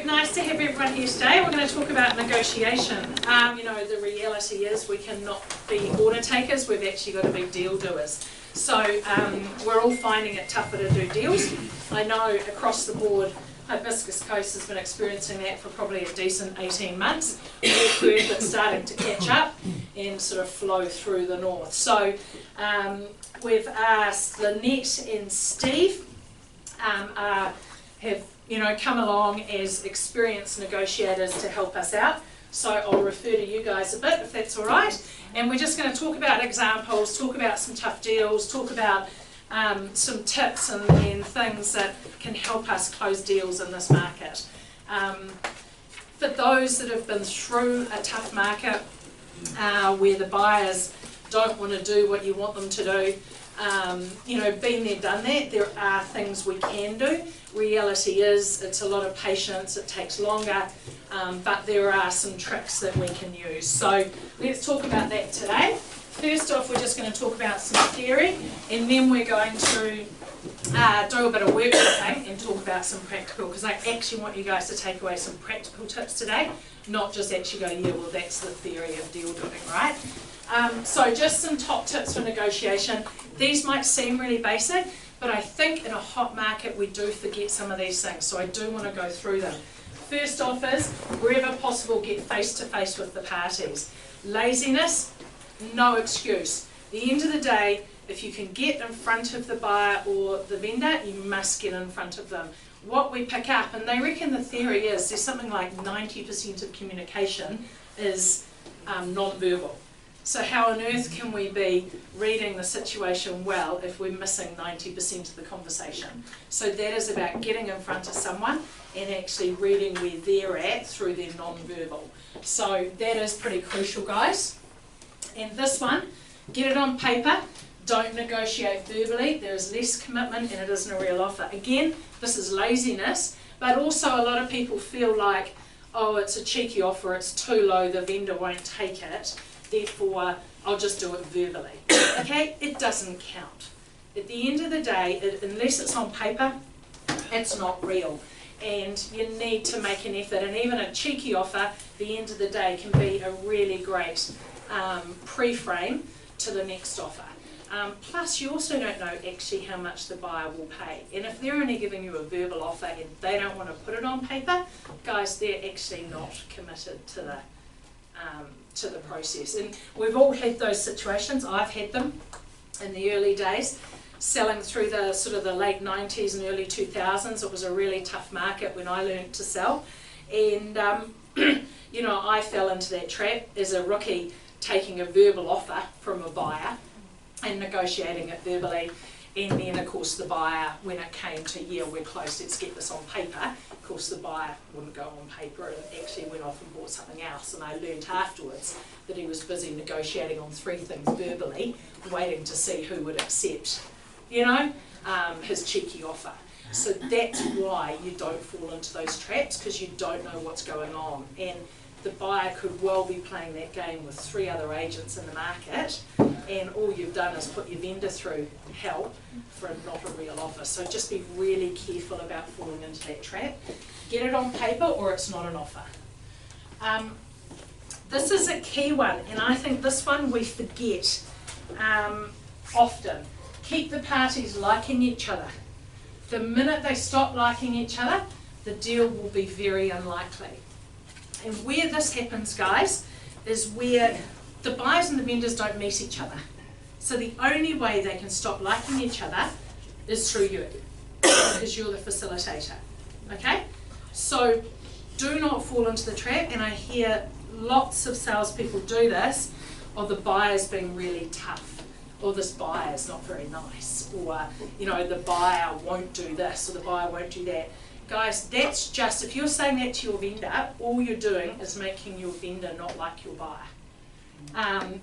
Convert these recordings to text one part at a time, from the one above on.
nice to have everyone here today. We're going to talk about negotiation. You know, the reality is we cannot be order takers, we've actually got to be deal doers. So we're all finding it tougher to do deals. I know across the board, Hibiscus Coast has been experiencing that for probably a decent 18 months. We've heard that's starting to catch up and sort of flow through the north. So we've asked Lynette and Steve have come along as experienced negotiators to help us out. So I'll refer to you guys a bit if that's all right. And we're just going to talk about examples, talk about some tough deals, talk about some tips and things that can help us close deals in this market. For those that have been through a tough market where the buyers don't want to do what you want them to do, been there, done that, there are things we can do. Reality is it's a lot of patience, it takes longer, but there are some tricks that we can use. So let's talk about that today. First off, we're just going to talk about some theory, and then we're going to do a bit of work and talk about some practical, because I actually want you guys to take away some practical tips today, not just actually go, yeah, well, that's the theory of deal doing, right? So just some top tips for negotiation. These might seem really basic, but I think in a hot market we do forget some of these things, so I do want to go through them. First off is, wherever possible, get face to face with the parties. Laziness, no excuse. At the end of the day, if you can get in front of the buyer or the vendor, you must get in front of them. What we pick up, and they reckon the theory is, there's something like 90% of communication is non-verbal. So how on earth can we be reading the situation well if we're missing 90% of the conversation? So that is about getting in front of someone and actually reading where they're at through their non-verbal. So that is pretty crucial, guys. And this one, get it on paper, don't negotiate verbally, there is less commitment and it isn't a real offer. Again, this is laziness, but also a lot of people feel like, oh, it's a cheeky offer, it's too low, the vendor won't take it, therefore I'll just do it verbally. Okay, it doesn't count. At the end of the day, unless it's on paper, it's not real. And you need to make an effort, and even a cheeky offer, at the end of the day, can be a really great pre-frame to the next offer. Plus you also don't know actually how much the buyer will pay, and if they're only giving you a verbal offer and they don't want to put it on paper, guys, they're actually not committed to the process. And we've all had those situations. I've had them in the early days, selling through the sort of the late 90s and early 2000s. It was a really tough market when I learned to sell, and I fell into that trap as a rookie, taking a verbal offer from a buyer and negotiating it verbally, and then of course the buyer, when it came to, yeah, we're close, let's get this on paper, of course the buyer wouldn't go on paper and actually went off and bought something else, and I learned afterwards that he was busy negotiating on 3 things verbally, waiting to see who would accept, his cheeky offer. So that's why you don't fall into those traps, because you don't know what's going on, and the buyer could well be playing that game with 3 other agents in the market, and all you've done is put your vendor through hell for not a real offer. So just be really careful about falling into that trap. Get it on paper or it's not an offer. This is a key one, and I think this one we forget often. Keep the parties liking each other. The minute they stop liking each other, the deal will be very unlikely. And where this happens, guys, is where the buyers and the vendors don't meet each other. So the only way they can stop liking each other is through you, because you're the facilitator. Okay? So do not fall into the trap, and I hear lots of salespeople do this, or the buyer's being really tough, or this buyer's not very nice, or the buyer won't do this, or the buyer won't do that. Guys, that's just, if you're saying that to your vendor, all you're doing is making your vendor not like your buyer.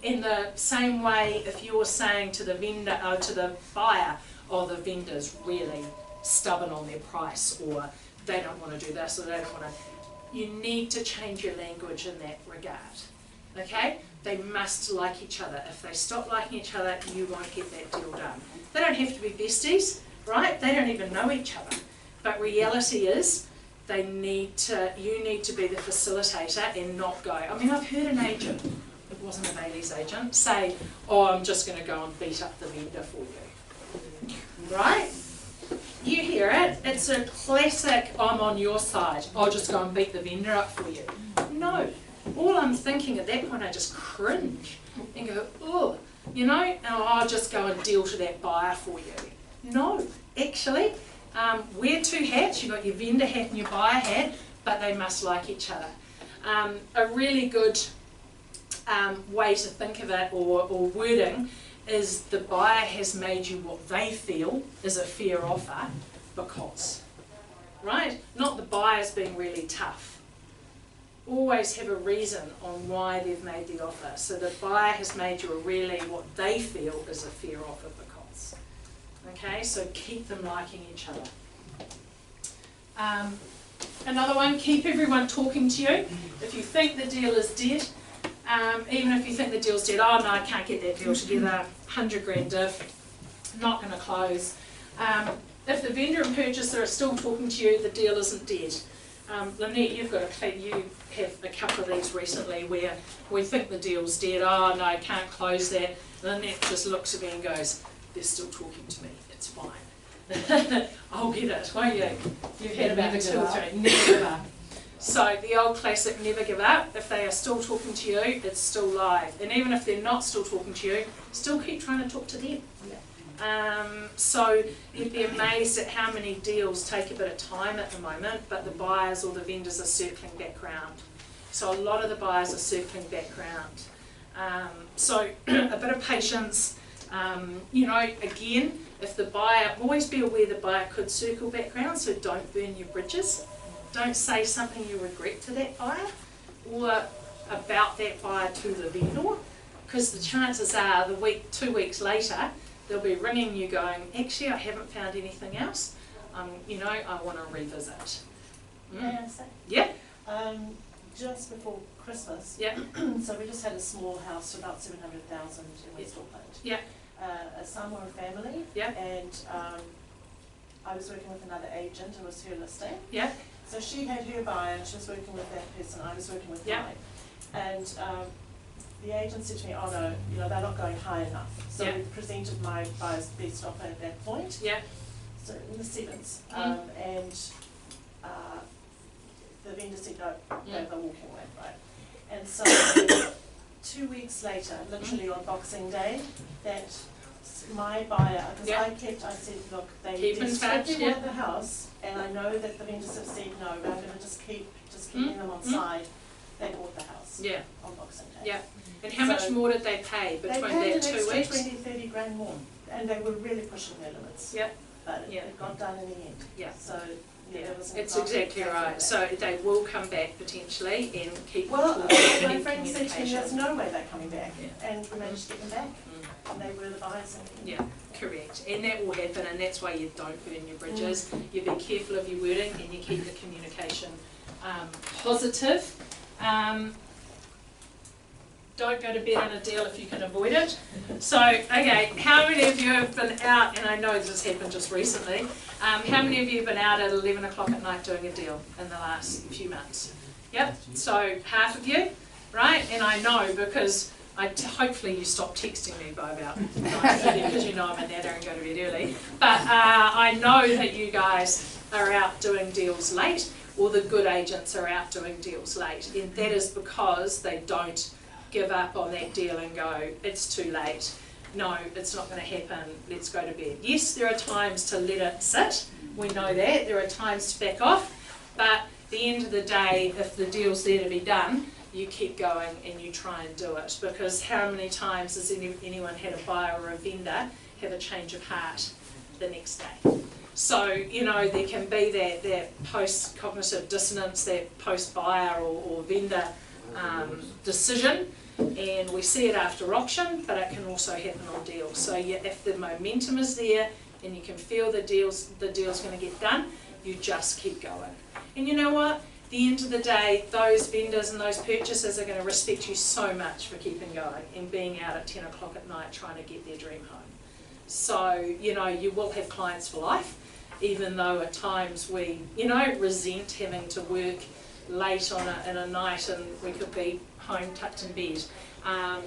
In the same way, if you're saying to the vendor, to the buyer, oh, the vendor's really stubborn on their price, or they don't want to do this, or they don't want to, you need to change your language in that regard. Okay? They must like each other. If they stop liking each other, you won't get that deal done. They don't have to be besties, right? They don't even know each other. But reality is, you need to be the facilitator and not go. I mean, I've heard an agent, it wasn't a Bailey's agent, say, oh, I'm just going to go and beat up the vendor for you. Right? You hear it, it's a classic, I'm on your side, I'll just go and beat the vendor up for you. No, all I'm thinking at that point, I just cringe and go, oh, you know, and I'll just go and deal to that buyer for you. No, actually, wear two hats, you've got your vendor hat and your buyer hat, but they must like each other. A really good way to think of it, or wording, is the buyer has made you what they feel is a fair offer because, right? Not the buyer's being really tough. Always have a reason on why they've made the offer. So the buyer has made you a really what they feel is a fair offer because. Okay, so keep them liking each other. Another one, keep everyone talking to you. If you think the deal is dead, even if you think the deal's dead, oh no, I can't get that deal together, 100 grand diff, not going to close. If the vendor and purchaser are still talking to you, the deal isn't dead. Lynette, you have a couple of these recently where we think the deal's dead, oh no, I can't close that. Lynette just looks at me and goes, they're still talking to me, it's fine. I'll get it, won't you? You've had about 2 or 3, never give up. So the old classic, never give up. If they are still talking to you, it's still live. And even if they're not still talking to you, still keep trying to talk to them. So you'd be amazed at how many deals take a bit of time at the moment, but the buyers or the vendors are circling back round. So a lot of the buyers are circling back round. So a bit of patience. You know, again, if the buyer, always be aware the buyer could circle back round, so don't burn your bridges. Don't say something you regret to that buyer or about that buyer to the vendor, because the chances are 2 weeks later they'll be ringing you going, actually I haven't found anything else, you know, I want to revisit. May I say? Yeah. Just before Christmas, Yeah. so we just had a small house for about 700,000 in West Auckland. Yeah. A son or a family. Yeah. And I was working with another agent, it was her listing. Yeah. So she had her buyer and she was working with that person, I was working with Yeah. mine. And the agent said to me, oh no, you know, they're not going high enough. So Yeah. we presented my buyer's best offer at that point. Yeah. So in the sevens. Mm. And the vendor said no, they're walking away, right? And so 2 weeks later, literally on Boxing Day, that my buyer, because Yeah. I said, look, they Keep in desperately touch, yeah. want the house, and I know that the vendors have said no, but I'm going to just keep them on side. They bought the house Yeah. on Boxing Day. Yeah. And how much more did they pay between they paid that an 2 extra weeks? 20, 30 grand more, and they were really pushing their limits. Yeah. But Yeah. it got done in the end. Yeah. So yeah, there was an It's example exactly of right. that. So they will come back potentially and keep Well, talking my and friend said to me, there's communication. no way they're coming back, Yeah. and we managed to get them back, Mm. and they were the buyers. Yeah, correct. And that will happen, and that's why you don't burn your bridges. You be careful of your wording and you keep the communication positive. Don't go to bed on a deal if you can avoid it. So, okay, how many of you have been out, and I know this happened just recently, how many of you have been out at 11 o'clock at night doing a deal in the last few months? Yep, so half of you, right? And I know because hopefully you stop texting me by about 9:30 because you know I'm a natter and go to bed early. But I know that you guys are out doing deals late, or the good agents are out doing deals late, and that is because they don't give up on that deal and go, it's too late. No, it's not going to happen, let's go to bed. Yes, there are times to let it sit, we know that, there are times to back off, but at the end of the day, if the deal's there to be done, you keep going and you try and do it, because how many times has anyone had a buyer or a vendor have a change of heart the next day? So, you know, there can be that post-cognitive dissonance, that post-buyer or vendor decision, and we see it after auction, but it can also happen on deals. So if the momentum is there and you can feel the deal's going to get done, you just keep going. And you know what? At the end of the day, those vendors and those purchasers are going to respect you so much for keeping going and being out at 10 o'clock at night trying to get their dream home. So, you know, you will have clients for life. even though at times we, resent having to work late in a night and we could be home tucked in bed.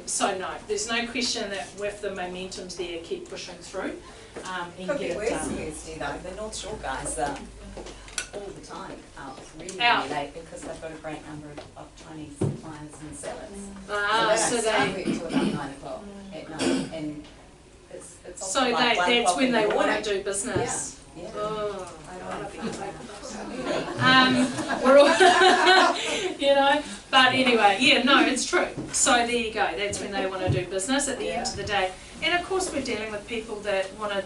So no, there's no question that with the momentum's there, keep pushing through and Could get be it worse done. Thursday though, the North Shore guys are all the time out really late because they've got a great number of Chinese suppliers and sellers. So they don't start work till about 9 o'clock at night, and it's so often like 1 that's o'clock when in the they want morning. to do business. Yeah. Oh. I don't want to be We're all, but anyway, yeah, no, it's true. So there you go, that's when they want to do business at the end of the day. And of course we're dealing with people that want to,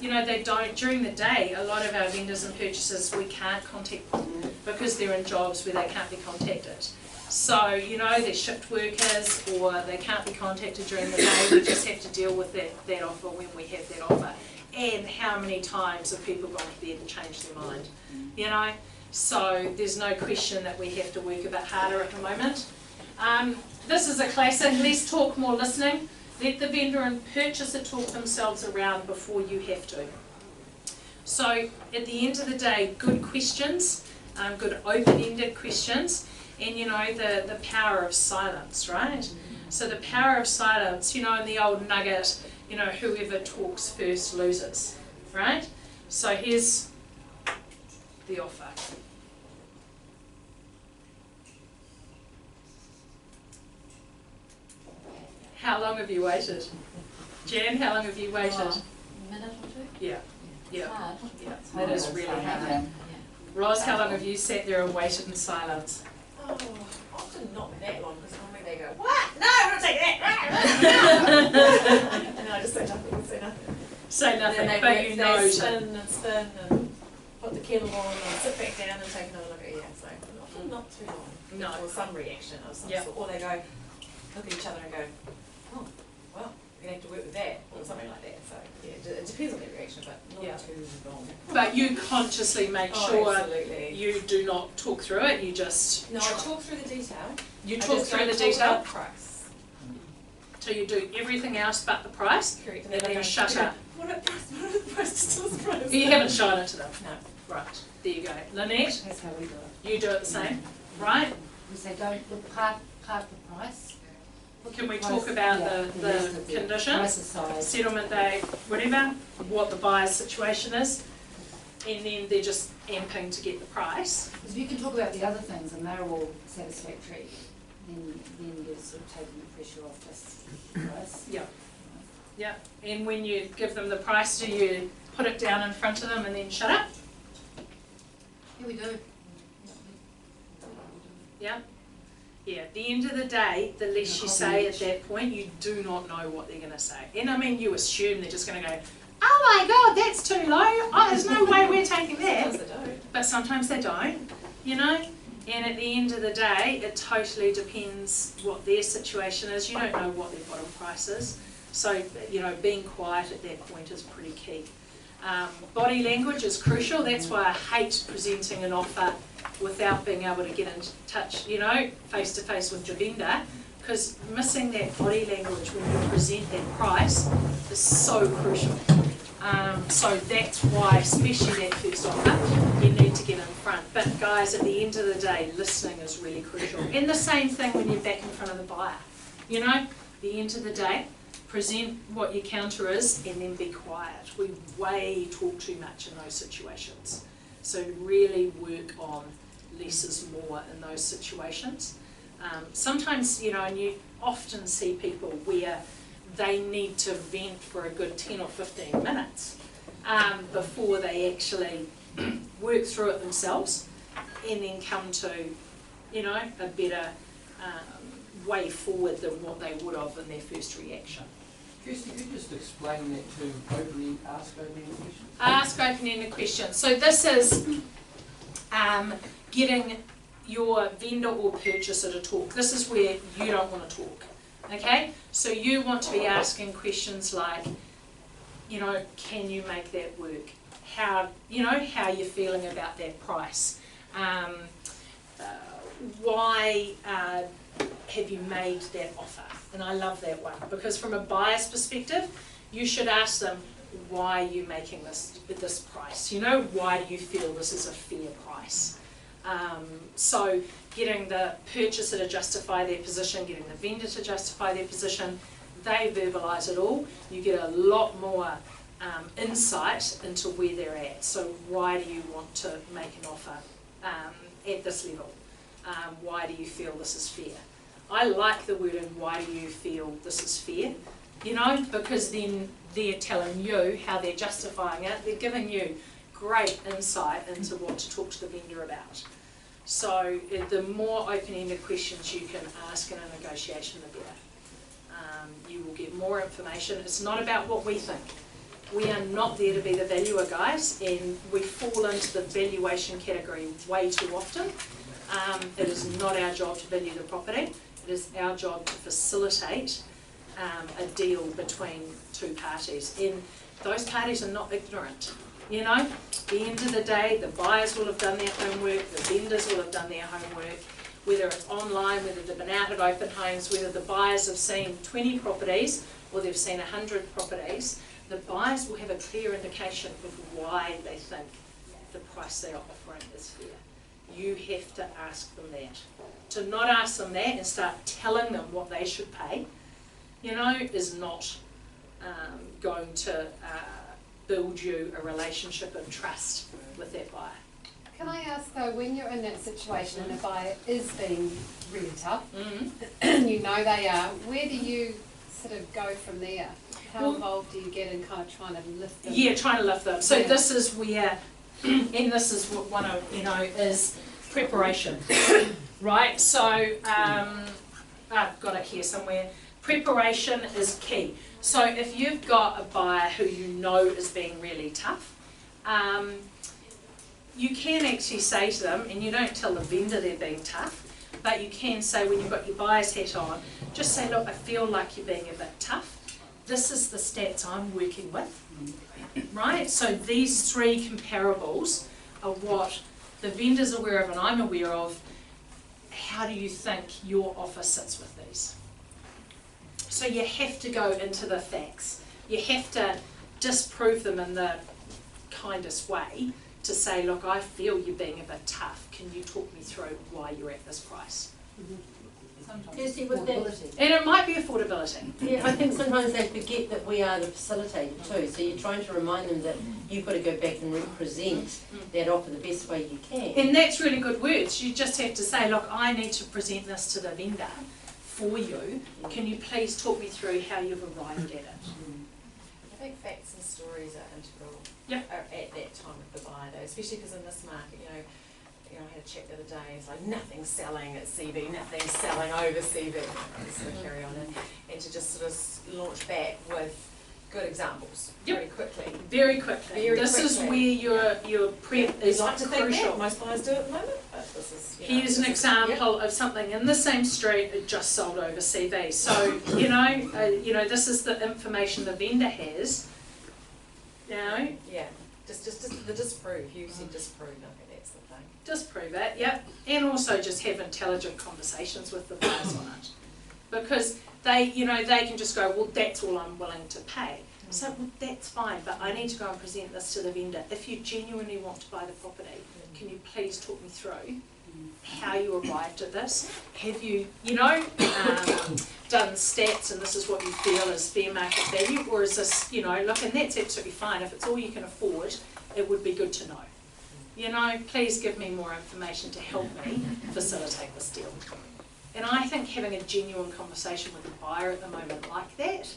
they don't, during the day, a lot of our vendors and purchasers, we can't contact them because they're in jobs where they can't be contacted. So, they're shift workers or they can't be contacted during the day, we just have to deal with that offer when we have that offer. And how many times have people gone to bed and changed their mind, So there's no question that we have to work a bit harder at the moment. This is a classic, less talk, more listening. Let the vendor and purchaser talk themselves around before you have to. So at the end of the day, good questions, good open-ended questions, and the power of silence, right? So the power of silence, in the old nugget, whoever talks first loses, right? So here's the offer. How long have you waited? Jan, how long have you waited? A minute or two. Yeah, yeah, Hard. yeah, that is really hard. Roz, how long have you sat there and waited in silence? Oh, often not that long, because normally they go, what? No, I'm not taking that. And I just say nothing, Say nothing, then but you know. they spin and put the kettle on and sit back down and take another look at it. Yeah, so often not too long. No. Or some reaction of some Yep. sort. Or they go, look at each other and go, oh, well, we're going to have to work with that, or something like that. So yeah, it depends on their reaction, but not Yeah. too long. But you consciously make Oh, sure absolutely. you do not talk through it, you just No, I talk through the detail. you I talk just through don't the talk detail, about price. so you do everything else but the price, Correct. and then they you go, shut okay, up. What are the price? What are the price? Tell us the price. You haven't shown it to them. No. Right, there you go. Lynette, That's how we do it. you do it the same, right? We say don't look part the price. Put Can the we price- talk about yeah, the rest of conditions? Price aside. Settlement day, whatever, what the buyer's situation is, and then they're just amping to get the price. Because if you can talk about the other things and they're all satisfactory, then you're sort of taking the pressure off just the price. Yeah. Yeah, and when you give them the price, do you put it down in front of them and then shut up? Yeah, we do. Yeah? Yeah, at the end of the day, the less you say at that point, you do not know what they're going to say. And I mean, you assume they're just going to go, oh my God, that's too low. Oh, there's no way we're taking that. Sometimes they don't. But sometimes they don't, And at the end of the day, it totally depends what their situation is. You don't know what their bottom price is. So, being quiet at that point is pretty key. Body language is crucial. That's why I hate presenting an offer without being able to get in touch, face to face with the vendor, because missing that body language when you present that price is so crucial. So that's why, especially that first offer, you need to get in front. But guys, at the end of the day, listening is really crucial. And the same thing when you're back in front of the buyer. At the end of the day, present what your counter is and then be quiet. We way talk too much in those situations. So really work on less is more in those situations. Sometimes, and you often see people where they need to vent for a good 10 or 15 minutes before they actually work through it themselves and then come to, a better way forward than what they would have in their first reaction. Kirsty, could you just explain that to ask open-ended questions? Ask open-ended questions. So this is getting your vendor or purchaser to talk. This is where you don't want to talk. Okay? So you want to be asking questions like, can you make that work? How you're feeling about that price? Why have you made that offer? And I love that one, because from a buyer's perspective, you should ask them, why are you making this price? You know, why do you feel this is a fair price? So getting the purchaser to justify their position, getting the vendor to justify their position, they verbalise it all. You get a lot more insight into where they're at. So why do you want to make an offer at this level? Why do you feel this is fair? I like the wording, why do you feel this is fair? You know, because then they're telling you how they're justifying it. They're giving you great insight into what to talk to the vendor about. So the more open-ended questions you can ask in a negotiation, the better. You will get more information. It's not about what we think. We are not there to be the valuer, guys, and we fall into the valuation category way too often. It is not our job to value the property. It is our job to facilitate a deal between two parties. And those parties are not ignorant. You know, at the end of the day, the buyers will have done their homework, the vendors will have done their homework, whether it's online, whether they've been out at open homes, whether the buyers have seen 20 properties or they've seen 100 properties, the buyers will have a clear indication of why they think the price they are offering is fair. You have to ask them that. To not ask them that and start telling them what they should pay, you know, is not going to build you a relationship of trust with that buyer. Can I ask though, when you're in that situation and a buyer is being really tough, you know they are, where do you sort of go from there? How involved do you get in kind of trying to lift them? Yeah, trying to lift them. So Yeah. this is where, and this is what one of, you know, is preparation, right? So I've got it here somewhere. Preparation is key. So if you've got a buyer who you know is being really tough, you can actually say to them, and you don't tell the vendor they're being tough, but you can say when you've got your buyer's hat on, just say, look, I feel like you're being a bit tough. This is the stats I'm working with, right? So these three comparables are what the vendor's aware of and I'm aware of. How do you think your offer sits with these? So you have to go into the facts. You have to disprove them in the kindest way to say, look, I feel you're being a bit tough. Can you talk me through why you're at this price? Sometimes Kirsty, it's with that- affordability. And it might be affordability. Yeah, I think sometimes they forget that we are the facilitator too, so you're trying to remind them that you've got to go back and represent that offer the best way you can. And that's really good words. You just have to say, look, I need to present this to the vendor for you. Can you please talk me through how you've arrived at it? I think facts and stories are integral. Yep. Are at that time of the buyer though, especially because in this market, you know, I had a chat the other day, it's like nothing's selling at CV, nothing's selling over CV, just sort of carry on and to just sort of launch back with good examples Yep. very quickly. Very quickly. Very This is quickly. where your prep is We'd like to think crucial. that, most buyers do at the moment, but this is, you know, Here's an this is- example of something in the same street that just sold over CV. So, you know, this is the information the vendor has. You know, Yeah, just the disprove, you said disprove, I think that's the thing. disprove it, yep. And also just have intelligent conversations with the buyers on it. Because they, you know, they can just go, well, that's all I'm willing to pay. So, well, that's fine, but I need to go and present this to the vendor. If you genuinely want to buy the property, can you please talk me through how you arrived at this? Have you, done stats and this is what you feel is fair market value? Or is this, look, and that's absolutely fine. If it's all you can afford, it would be good to know. Please give me more information to help me facilitate this deal. And I think having a genuine conversation with a buyer at the moment like that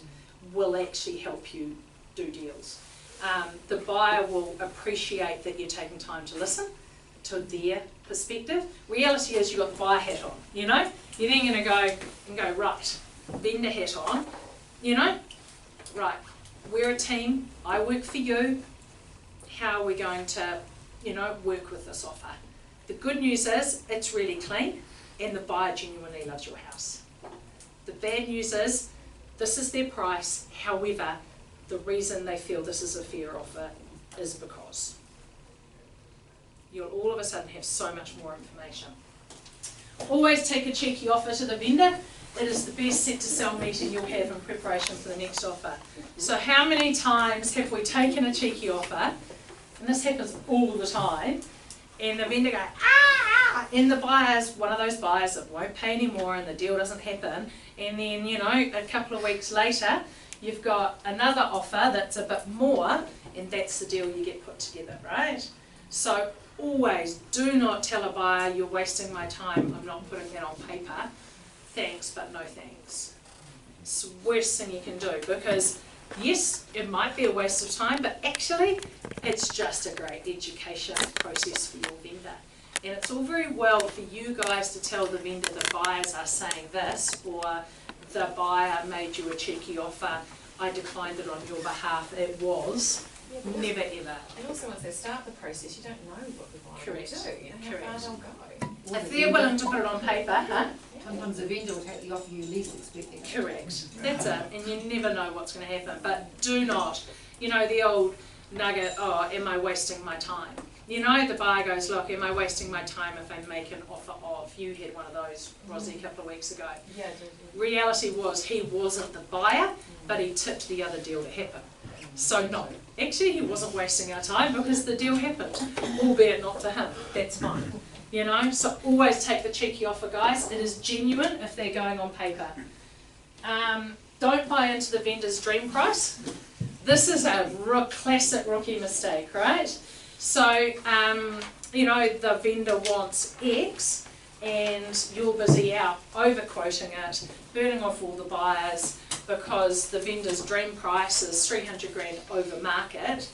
will actually help you do deals. The buyer will appreciate that you're taking time to listen to their perspective. Reality is you've got the buyer hat on, You're then going to go, right, vendor hat on, right, we're a team, I work for you, how are we going to, work with this offer? The good news is it's really clean and the buyer genuinely loves your house. The bad news is this is their price, however, the reason they feel this is a fair offer is because. You'll all of a sudden have so much more information. Always take a cheeky offer to the vendor it is the best set to sell meeting you'll have in preparation for the next offer. So how many times have we taken a cheeky offer, and this happens all the time, and the vendor go, ah, and the buyer's one of those buyers that won't pay anymore and the deal doesn't happen, and then, you know, a couple of weeks later, you've got another offer that's a bit more, and that's the deal you get put together, right? So always do not tell a buyer, you're wasting my time, I'm not putting that on paper. Thanks, but no thanks. It's the worst thing you can do, because yes, it might be a waste of time, but actually it's just a great education process for your vendor. And it's all very well for you guys to tell the vendor the buyers are saying this, or the buyer made you a cheeky offer, I declined it on your behalf, it was. Never ever. And also once they start the process, you don't know what the buyer will Correct. do, you know, how Correct. far they'll go. If they're willing to put it on paper, huh? Sometimes the vendor will take the offer you least expecting. Correct. That's it. And you never know what's going to happen. But do not, you know, the old nugget, oh, am I wasting my time? You know, the buyer goes, look, am I wasting my time if I make an offer of? You had one of those, Rosie, a couple of weeks ago. Yeah, I do. Reality was he wasn't the buyer, but he tipped the other deal to happen. So no, actually he wasn't wasting our time because the deal happened, albeit not to him. That's fine. You know, so always take the cheeky offer, guys. It is genuine if they're going on paper. Don't buy into the vendor's dream price. This is a classic rookie mistake, right? So, you know, the vendor wants X and you're busy out over-quoting it, burning off all the buyers because the vendor's dream price is 300 grand over market,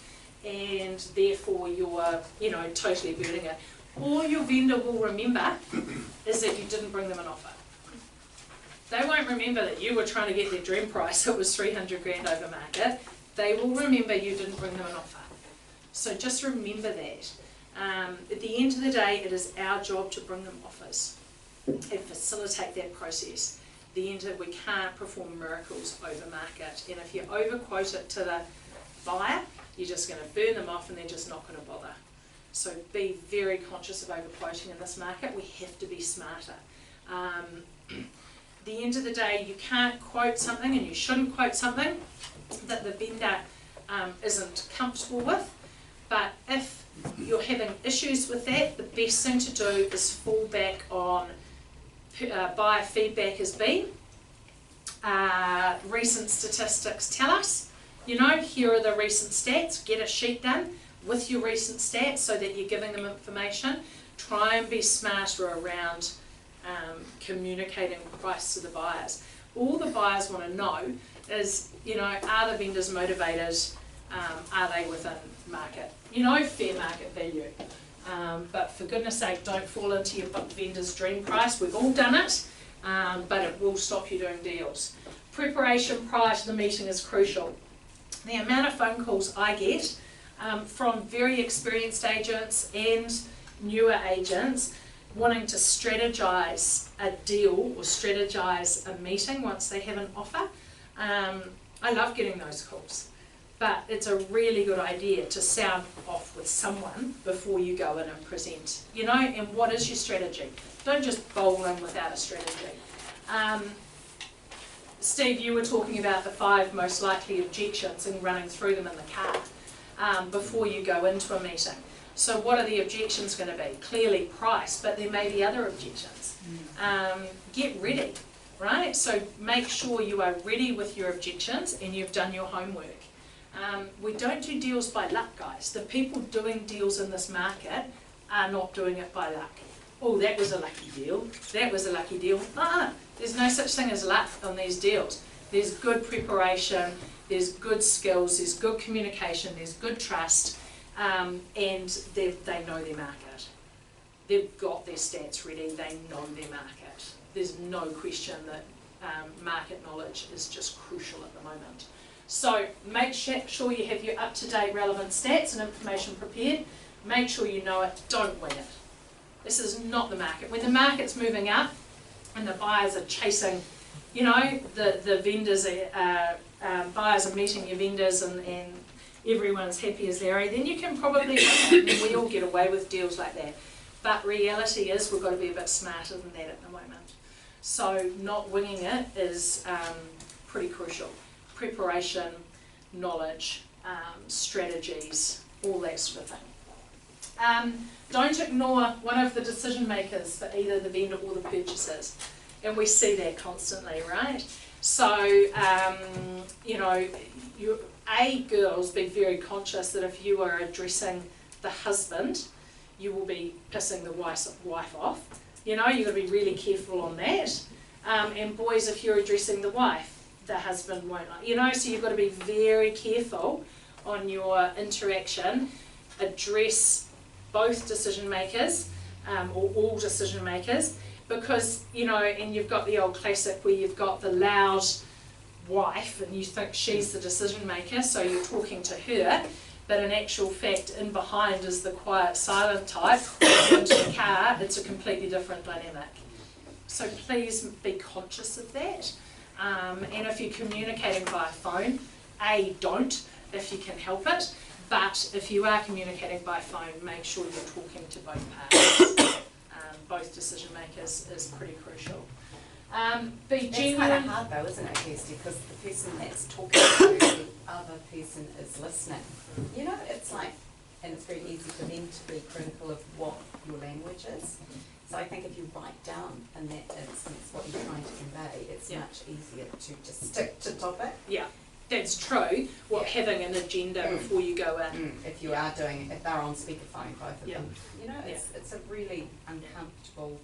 and therefore you're, you know, totally burning it. All your vendor will remember is that you didn't bring them an offer. They won't remember that you were trying to get their dream price that was 300 grand over market. They will remember you didn't bring them an offer. So just remember that. At the end of the day, it is our job to bring them offers and facilitate that process. At the end of it, we can't perform miracles over market. And if you overquote it to the buyer, you're just going to burn them off and they're just not going to bother. So be very conscious of overquoting in this market. We have to be smarter. At the end of the day, you can't quote something, and you shouldn't quote something that the vendor isn't comfortable with. But if you're having issues with that, the best thing to do is fall back on buyer feedback has been. Recent statistics tell us, you know, here are the recent stats. Get a sheet done with your recent stats so that you're giving them information. Try and be smarter around communicating price to the buyers. All the buyers want to know is, you know, are the vendors motivated? Are they within market? You know, fair market value. But for goodness sake, don't fall into your vendor's dream price. We've all done it, but it will stop you doing deals. Preparation prior to the meeting is crucial. The amount of phone calls I get from very experienced agents and newer agents wanting to strategize a deal or strategize a meeting once they have an offer. I love getting those calls, but it's a really good idea to sound off with someone before you go in and present. You know, and what is your strategy? Don't just bowl in without a strategy. Steve, you were talking about the 5 most likely objections and running through them in the car before you go into a meeting. So what are the objections going to be? Clearly price, but there may be other objections. Get ready, right? So make sure you are ready with your objections and you've done your homework. We don't do deals by luck, guys. The people doing deals in this market are not doing it by luck. Oh, that was a lucky deal. That was a lucky deal. There's no such thing as luck on these deals. There's good preparation, there's good skills, there's good communication, there's good trust, and they know their market. They've got their stats ready, they know their market. There's no question that market knowledge is just crucial at the moment. So make sure you have your up-to-date relevant stats and information prepared. Make sure you know it, don't wing it. This is not the market. When the market's moving up and the buyers are chasing, you know, the vendors, buyers are meeting your vendors and everyone's happy as Larry, then you can probably, we all get away with deals like that. But reality is we've got to be a bit smarter than that at the moment. So not winging it is pretty crucial. Preparation, knowledge, strategies, all that sort of thing. Don't ignore one of the decision makers for either the vendor or the purchasers. And we see that constantly, right? So, you know, girls, be very conscious that if you are addressing the husband, you will be pissing the wife off. You know, you've got to be really careful on that. And boys, if you're addressing the wife, the husband won't. You know, so you've got to be very careful on your interaction. Address both decision makers, or all decision makers, because, you know, and you've got the old classic where you've got the loud wife and you think she's the decision maker, so you're talking to her, but in actual fact, in behind is the quiet, silent type. Into the car, it's a completely different dynamic. So please be conscious of that. And if you're communicating via phone, don't if you can help it. But if you are communicating by phone, make sure you're talking to both parties. Both decision makers is pretty crucial. Be It's genuine. kind of hard though, isn't it, Kirsty? Because the person that's talking to the other person is listening. You know, it's like, and it's very easy for them to be critical of what your language is. So I think if you write down in that instance what you're trying to convey, it's much easier to just stick to topic. Yeah, that's true. Having an agenda before you go in. If you are doing, if they're on speakerphone, both of Yeah. them, you know, it's a really uncomfortable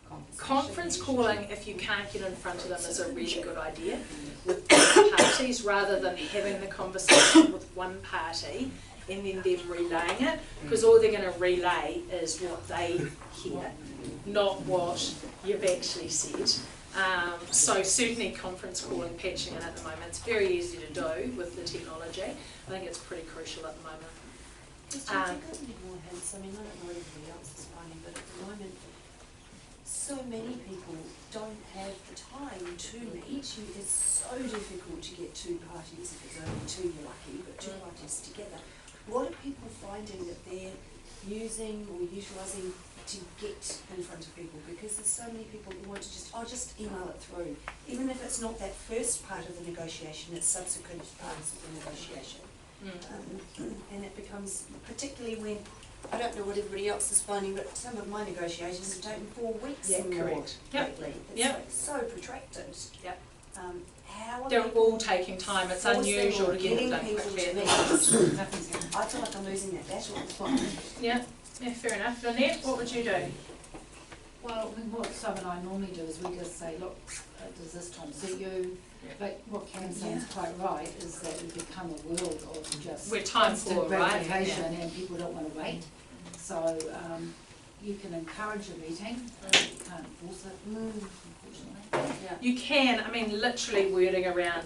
conversation. Conference calling, if you can't get in front of them, is a really good idea with both parties, rather than having the conversation with one party and then them relaying it, because all they're going to relay is what they hear, not what you've actually said. So certainly conference calling, patching in at the moment, it's very easy to do with the technology. I think it's pretty crucial at the moment. I think I need more hints. I mean, I don't know what everybody else is finding, but at the moment, so many people don't have the time to meet. It's so difficult to get two parties, if it's only two, you're lucky, but two parties together. What are people finding that they're using or utilising to get in front of people? Because there's so many people who want to just email it through. Even if it's not that first part of the negotiation, it's subsequent parts of the negotiation. And it becomes, particularly when, I don't know what everybody else is finding, but some of my negotiations have taken 4 weeks or more. Correct. Yep. Lately. It's Yep. like so protracted. Yep. How are They're people all taking time. It's forcing unusual or to get it getting done people quickly. to meet? Nothing's happening. I feel like I'm losing that battle. Yeah, fair enough. Lynette, what would you do? Well, what Sam and I normally do is we just say, look, does this time suit you? But what Cam says quite right is that we become a world of just We're time instant poor, right? gratification and people don't want to wait. So you can encourage a meeting, you can't force it, unfortunately. You can, I mean, literally wording around,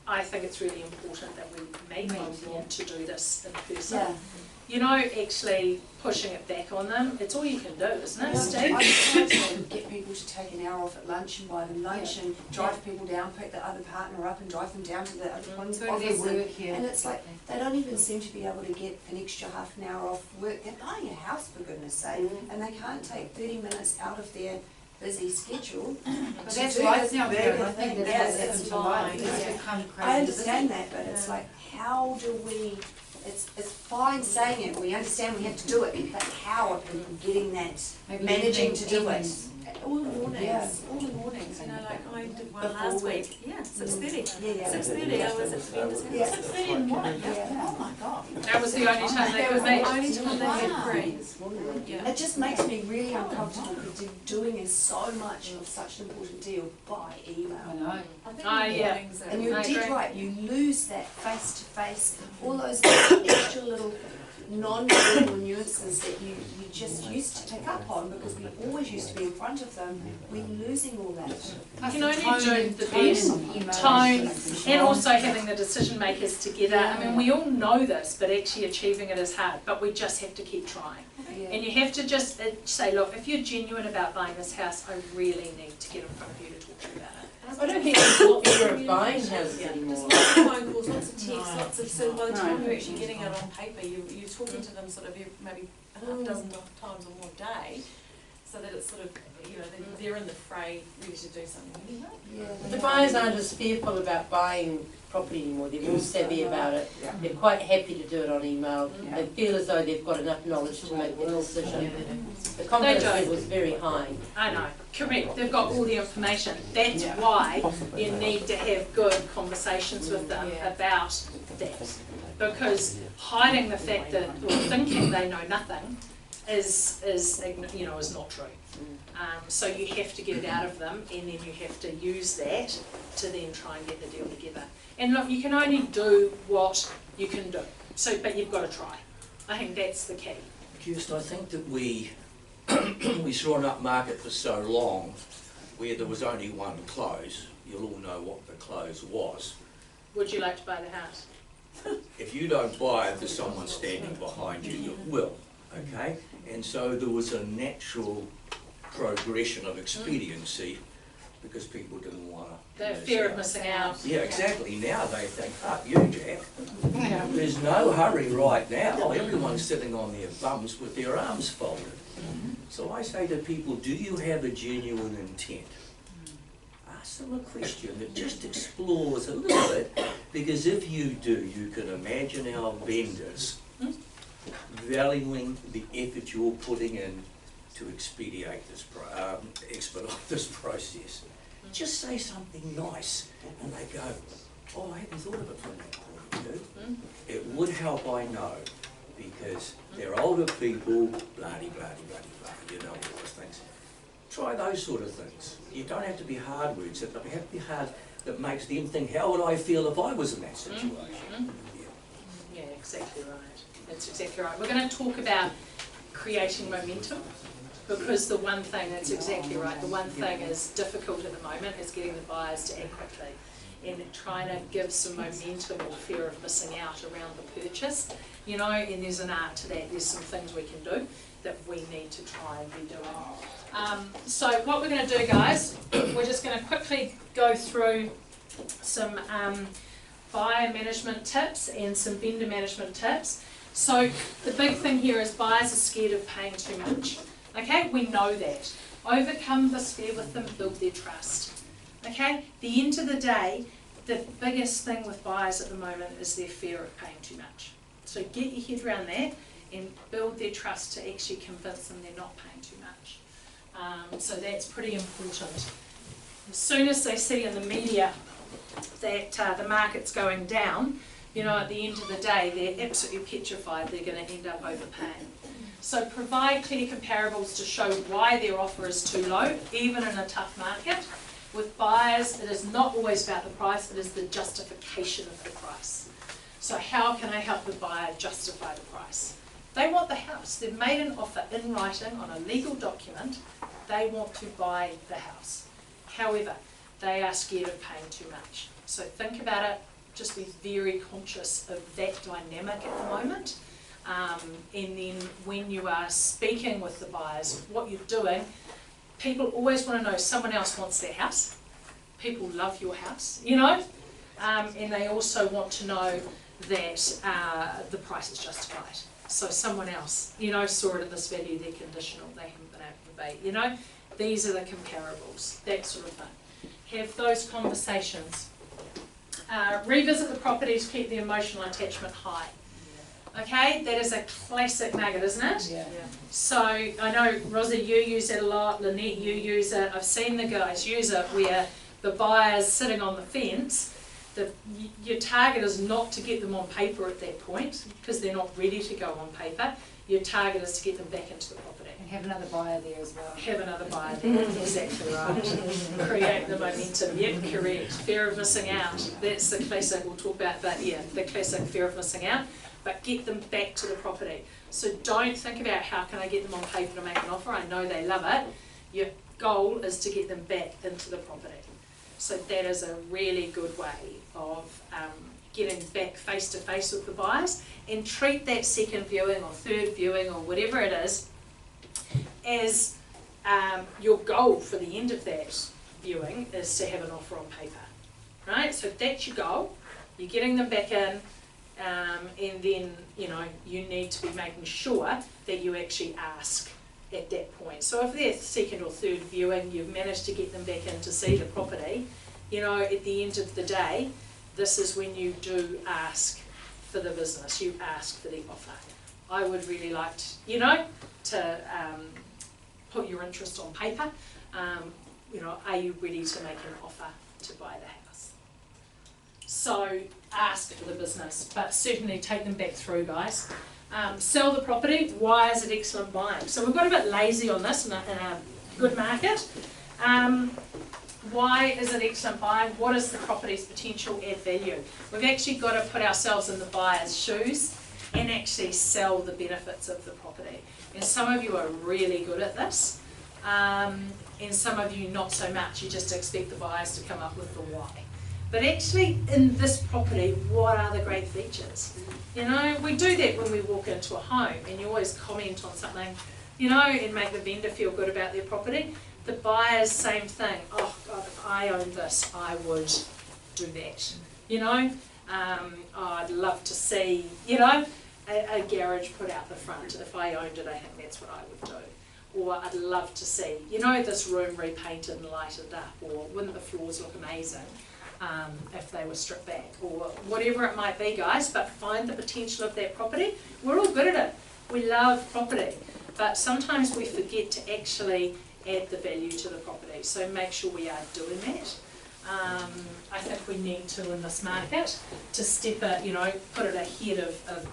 I think it's really important that we meet. I want to do this in person. Yeah. You know, actually pushing it back on them, it's all you can do, isn't it, I Steve? try to get people to take an hour off at lunch and buy them lunch and drive people down, pick the other partner up and drive them down to the other one's Go to office. their work here. And it's like, they don't even seem to be able to get an extra half an hour off work. They're buying a house, for goodness sake, and they can't take 30 minutes out of their busy schedule. But to that's do life this now, big Karen. I thing. think Yes, that's it's happened to life. fine. It's Yeah. become crazy. I understand busy. that, but it's like, how do we, it's fine saying it, we understand we have to do it, but how are people getting that, Maybe managing evening- to do it? evenings. All the mornings, Yeah. all the mornings, you know, like I did one Before last work. week. Yeah, 6:30. Yeah. 6:30, I was at the vendor's house. Yeah. 6:30 in the morning. Yeah. Oh my God. That was the only time they That could was the meet. only time they had free. Yeah. It just makes me really uncomfortable because doing so much of such an important deal by I email. know. I think Ah, the yeah. mornings are- And you're I dead agree. right, you lose that face to face, all those extra little non-verbal nuances that you just used to pick up on because we always used to be in front of them. We're losing all that. You can only do the best email tone is and also having the decision makers together. I mean, we all know this, but actually achieving it is hard, but we just have to keep trying. And you have to just say, look, if you're genuine about buying this house, I really need to get in front of you to talk to you about it. I don't think it's a fear of buying houses There's anymore. lots of phone calls, lots of texts, lots of, so by the time you're actually getting it on paper, you're talking to them sort of maybe a half dozen times or more a day. So so that it's sort of, you know, they're in the fray, ready to do something anyway. But the buyers aren't as fearful about buying property anymore, they're more savvy about it. Yeah. They're quite happy to do it on email. Yeah. They feel as though they've got enough knowledge to make the decision. Yeah, they do. The confidence They do. level is very high. I know, correct, they've got all the information. That's Yeah. why you need to have good conversations with them Yeah. about that. Because hiding the fact that, or thinking they know nothing is not true. So you have to get it out of them, and then you have to use that to then try and get the deal together. And look, you can only do what you can do, but you've got to try. I think that's the key. Kirsten, I think that we saw an upmarket for so long where there was only one close. You'll all know what the close was. Would you like to buy the house? If you don't buy it, there's someone standing behind you that will, okay? And so there was a natural progression of expediency because people didn't want to. The fear of missing out. Yeah, exactly. Now they think, fuck you, Jack. There's no hurry right now. Everyone's sitting on their bums with their arms folded. So I say to people, do you have a genuine intent? Ask them a question that just explores a little bit, because if you do, you can imagine our vendors valuing the effort you're putting in to expedite this, expedite this process. Just say something nice, and they go, oh, I hadn't thought of it from that point of view. It would help, I know, because they're older people, bloody, you know all those things. Try those sort of things. You don't have to be hard words, it have to be hard that makes them think, how would I feel if I was in that situation? Yeah, exactly right. That's exactly right. We're going to talk about creating momentum, because the one thing, that's exactly right, the one thing is difficult at the moment is getting the buyers to act quickly and trying to give some momentum or fear of missing out around the purchase, you know, and there's an art to that. There's some things we can do that we need to try and be doing. So what we're going to do, guys, we're just going to quickly go through some buyer management tips and some vendor management tips. So the big thing here is buyers are scared of paying too much. Okay, we know that. Overcome this fear with them, build their trust. Okay, the end of the day, the biggest thing with buyers at the moment is their fear of paying too much. So get your head around that and build their trust to actually convince them they're not paying too much. So that's pretty important. As soon as they see in the media that the market's going down, you know, at the end of the day, they're absolutely petrified they're going to end up overpaying. So provide clear comparables to show why their offer is too low, even in a tough market. With buyers, it is not always about the price, it is the justification of the price. So how can I help the buyer justify the price? They want the house. They've made an offer in writing on a legal document. They want to buy the house. However, they are scared of paying too much. So think about it. Just be very conscious of that dynamic at the moment. And then when you are speaking with the buyers, what you're doing, people always want to know someone else wants their house. People love your house, you know, and they also want to know that the price is justified. So someone else, you know, saw it at this value, they're conditional, they haven't been able to debate, you know. These are the comparables, that sort of thing. Have those conversations. Revisit the property to keep the emotional attachment high. Okay, that is a classic nugget, isn't it? Yeah. So I know, Rosie, you use it a lot, Lynette, you use it, I've seen the guys use it where the buyer's sitting on the fence. Your target is not to get them on paper at that point, because they're not ready to go on paper. Your target is to get them back into the property. And have another buyer there as well. Have another buyer there, exactly right. Create the momentum, yep, correct. Fear of missing out, that's the classic we'll talk about, but yeah, the classic fear of missing out. But get them back to the property. So don't think about how can I get them on paper to make an offer. I know they love it. Your goal is to get them back into the property. So that is a really good way of getting back face to face with the buyers, and treat that second viewing or third viewing or whatever it is as your goal for the end of that viewing is to have an offer on paper, right? So that's your goal. You're getting them back in. And then, you know, you need to be making sure that you actually ask at that point. So if they're second or third viewing, you've managed to get them back in to see the property, you know, at the end of the day, this is when you do ask for the business, you ask for the offer. I would really like to, you know, to put your interest on paper. You know, are you ready to make an offer to buy the house? So ask for the business, but certainly take them back through, guys. Sell the property. Why is it excellent buying? So we've got a bit lazy on this in a good market. Why is it excellent buying? What is the property's potential add value? We've actually got to put ourselves in the buyer's shoes and actually sell the benefits of the property. And some of you are really good at this, and some of you not so much. You just expect the buyers to come up with the why. But actually, in this property, what are the great features? You know, we do that when we walk into a home, and you always comment on something, you know, and make the vendor feel good about their property. The buyers, same thing. Oh God, if I owned this, I would do that. You know, oh, I'd love to see, you know, a garage put out the front. If I owned it, I think that's what I would do. Or I'd love to see, you know, this room repainted and lighted up. Or wouldn't the floors look amazing if they were stripped back? Or whatever it might be, guys. But find the potential of that property. We're all good at it. We love property. But sometimes we forget to actually add the value to the property. So make sure we are doing that. I think we need to in this market to step it, you know, put it ahead of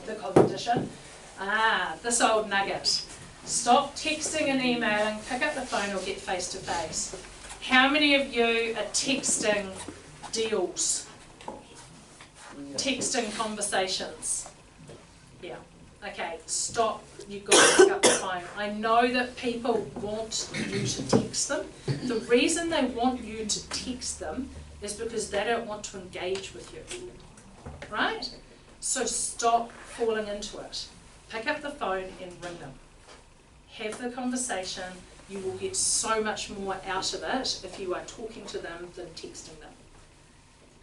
the competition. This old nugget. Stop texting and emailing, pick up the phone or get face to face. How many of you are texting deals? Texting conversations? Yeah. Okay, stop. You've got to pick up the phone. I know that people want you to text them. The reason they want you to text them is because they don't want to engage with you. Right? So stop falling into it. Pick up the phone and ring them. Have the conversation. You will get so much more out of it if you are talking to them than texting them.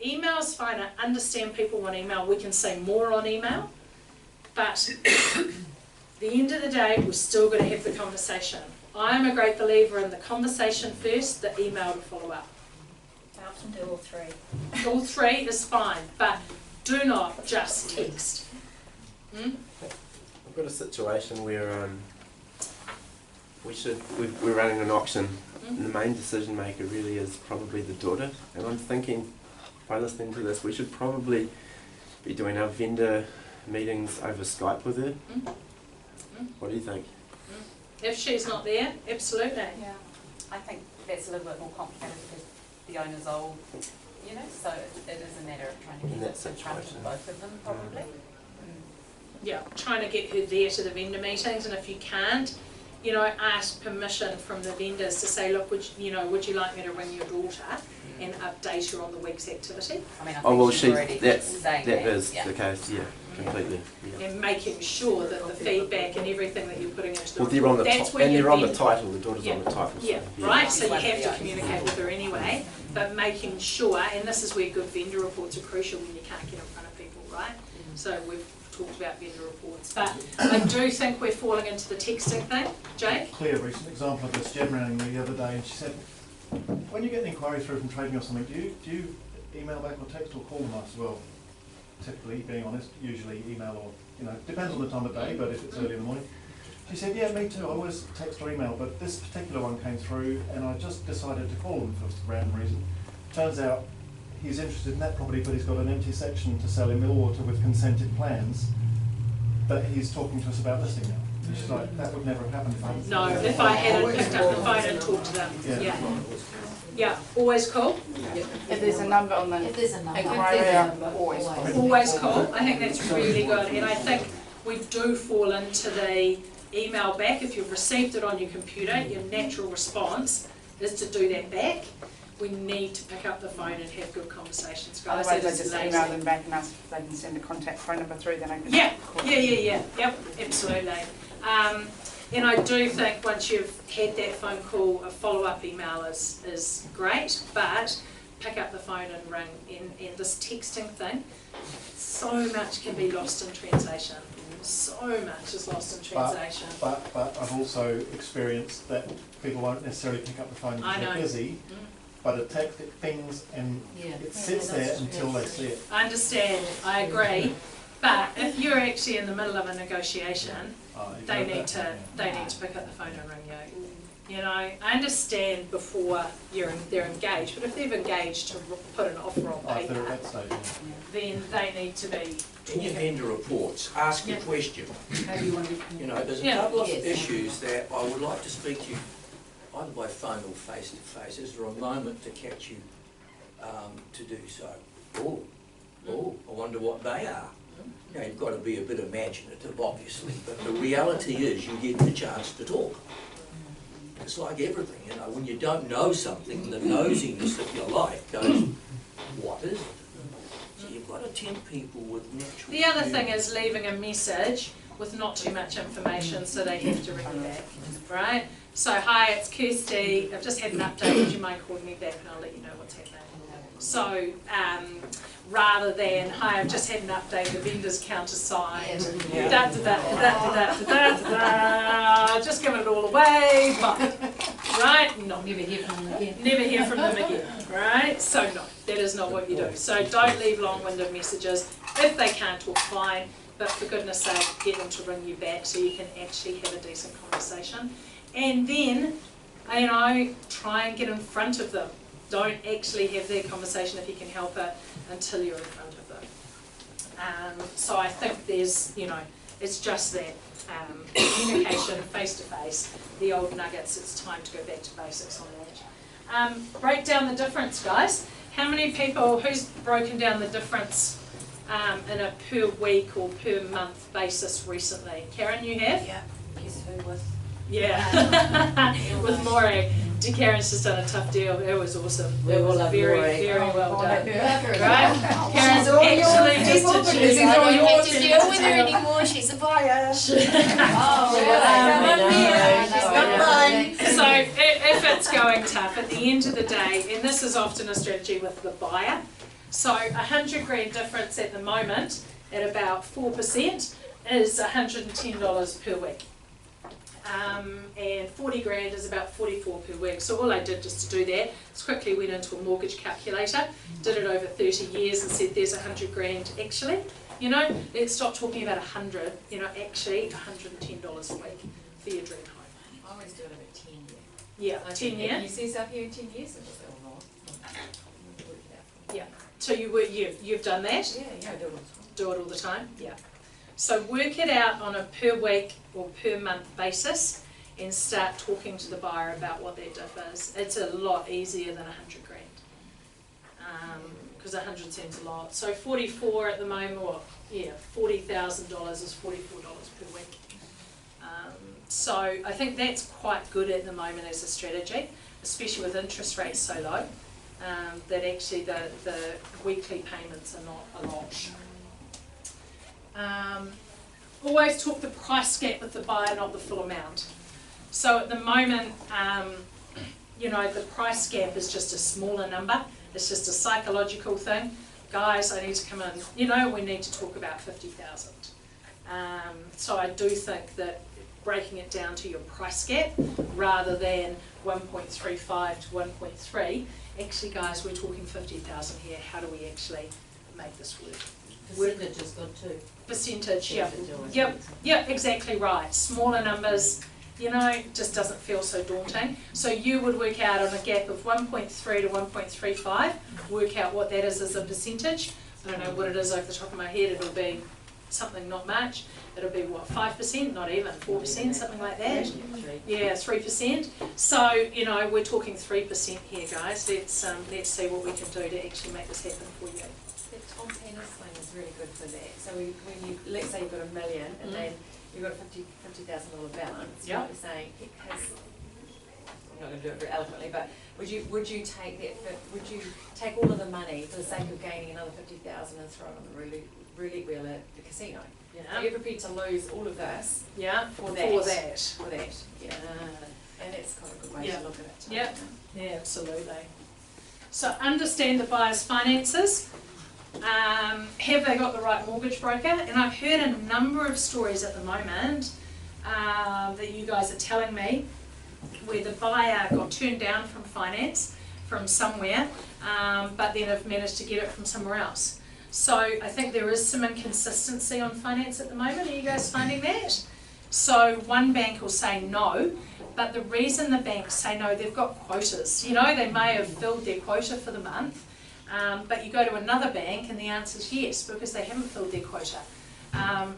Email's fine. I understand people want email. We can say more on email. But at the end of the day, we're still going to have the conversation. I'm a great believer in the conversation first, the email to follow up. I often do all three. All three is fine, but do not just text. I've got a situation where we're running an auction, and the main decision maker really is probably the daughter. And I'm thinking, by listening to this, we should probably be doing our vendor meetings over Skype with her. What do you think? If she's not there, absolutely. Yeah, I think that's a little bit more complicated because the owner's old, you know, so it is a matter of trying to get it in front of both of them probably. Yeah, trying to get her there to the vendor meetings, and if you can't, you know, ask permission from the vendors to say, look, would you like me to ring your daughter and update her on the week's activity? I mean, I think she's already saying that is the case, yeah. Completely. Yeah. And making sure that the feedback and everything that you're putting into the they're on the that's and they're on the title, the daughter's on the title. Yeah, so, right, so you have to communicate with her anyway, but making sure, and this is where good vendor reports are crucial when you can't get in front of people, right? So we've talked about vendor reports, but I do think we're falling into the texting thing. Jake? Clear, recent example of this, Jem rang me the other day and she said, when you get an inquiry through from trading or something, do you email back or text or call them? I said, well, typically, being honest, usually email or, you know, depends on the time of day, but if it's early in the morning. She said, yeah, me too, I always text or email, but this particular one came through and I just decided to call him for a random reason. Turns out he's interested in that property, but he's got an empty section to sell in Millwater with consented plans that he's talking to us about listing now. And she's like, that would never have happened if I hadn't. No, if I hadn't picked up the phone and talked to them, yeah. Yeah, always call. If there's a number on the inquiry, always call. Always call. I think that's really good, and I think we do fall into the email back. If you've received it on your computer, your natural response is to do that back. We need to pick up the phone and have good conversations, guys. Otherwise, I just email them back and ask if they can send a contact phone number through, then I can call them. Yep, absolutely. And I do think once you've had that phone call, a follow-up email is great, but pick up the phone and ring. And this texting thing, so much can be lost in translation, So much is lost in translation. But I've also experienced that people won't necessarily pick up the phone because I they're know. busy, but it takes things and it sits there until they see it. I understand, I agree, but if you're actually in the middle of a negotiation, they need to pick up the phone and ring you. You know, I understand before they're engaged, but if they've engaged to put an offer on If they're at paper, that stage, then they need to be. In your vendor reports, ask a question. You know, there's a Yeah. couple of Yes. issues that I would like to speak to you either by phone or face to face. Is there a moment to catch you to do so? Oh, I wonder what they are. Now, you've got to be a bit imaginative, obviously, but the reality is you get the chance to talk. It's like everything, you know, when you don't know something, the nosiness, if you like, goes, what is it? So you've got to tempt people with natural The other humour. thing is leaving a message with not too much information so they have to ring you back, right? So, hi, it's Kirsty, I've just had an update, would you mind calling me back and I'll let you know what's happening. So, rather than, hi, I've just had an update, the vendor's countersigned, just giving it all away, bye. Right? No. Never hear from them again. Never hear from them again, right? So no, that is not what you do. So don't leave long-winded messages. If they can't talk, fine, but for goodness sake, get them to ring you back so you can actually have a decent conversation. And then, you know, try and get in front of them. Don't actually have their conversation if you can help it until you're in front of them. So I think there's, you know, it's just that communication, face-to-face, the old nuggets, it's time to go back to basics on that. Break down the difference, guys. How many people, who's broken down the difference in a per week or per month basis recently? Karen, you have? Yeah. Guess who was? Yeah. With Maury. Karen's just done a tough deal. It was awesome. We It all was love very, Maury. very well done. Right? Right? Karen's actually just a I cheese. don't have to deal with her anymore, she's a buyer. So if it's going tough, at the end of the day, and this is often a strategy with the buyer, so $100,000 difference at the moment at about 4% is $110 per week. And 40 grand is about 44 per week. So all I did just to do that is quickly went into a mortgage calculator, did it over 30 years and said there's 100 grand actually. You know, let's stop talking about 100, you know, actually $110 a week for your dream home. I always do it over 10 years. Yeah, 10 years. Can you see yourself here in 10 years? And just go, oh, no. Yeah. So you've done that? Yeah, I do it all the time. Do it all the time? Yeah. So work it out on a per week or per month basis and start talking to the buyer about what their diff is. It's a lot easier than 100 grand. Because 100 seems a lot. So 44 at the moment, or yeah, $40,000 is $44 per week. So I think that's quite good at the moment as a strategy, especially with interest rates so low, that actually the weekly payments are not a lot. Always talk the price gap with the buyer, not the full amount. So at the moment, you know, the price gap is just a smaller number. It's just a psychological thing. Guys, I need to come in, you know, we need to talk about 50,000. So I do think that breaking it down to your price gap rather than 1.35 to 1.3, actually guys, we're talking 50,000 here. How do we actually make this work? Percentage is good too. Percentage, yep, exactly right. Smaller numbers, you know, just doesn't feel so daunting. So you would work out on a gap of 1.3 to 1.35, work out what that is as a percentage. I don't know what it is off the top of my head, it'll be something not much. It'll be what, 5%, not even, 4%, something like that. Yeah, 3%. So, you know, we're talking 3% here, guys. Let's see what we can do to actually make this happen for you. The Tom Pennis thing is really good for that. So when you, let's say you've got $1 million and then you've got a $50,000 balance, you might be saying, it has, I'm not going to do it very eloquently, but would you take that, would you take all of the money for the sake of gaining another 50,000 and throw it on the roulette wheel at the casino? Yeah. Are you prepared to lose all of this for that? Yeah. And it's kind of a good way to look at it. Yeah, absolutely. So understand the buyer's finances. Have they got the right mortgage broker? And I've heard a number of stories at the moment that you guys are telling me where the buyer got turned down from finance from somewhere, but then have managed to get it from somewhere else. So I think there is some inconsistency on finance at the moment. Are you guys finding that? So one bank will say no, but the reason the banks say no, they've got quotas. You know, they may have filled their quota for the month, but you go to another bank and the answer is yes, because they haven't filled their quota.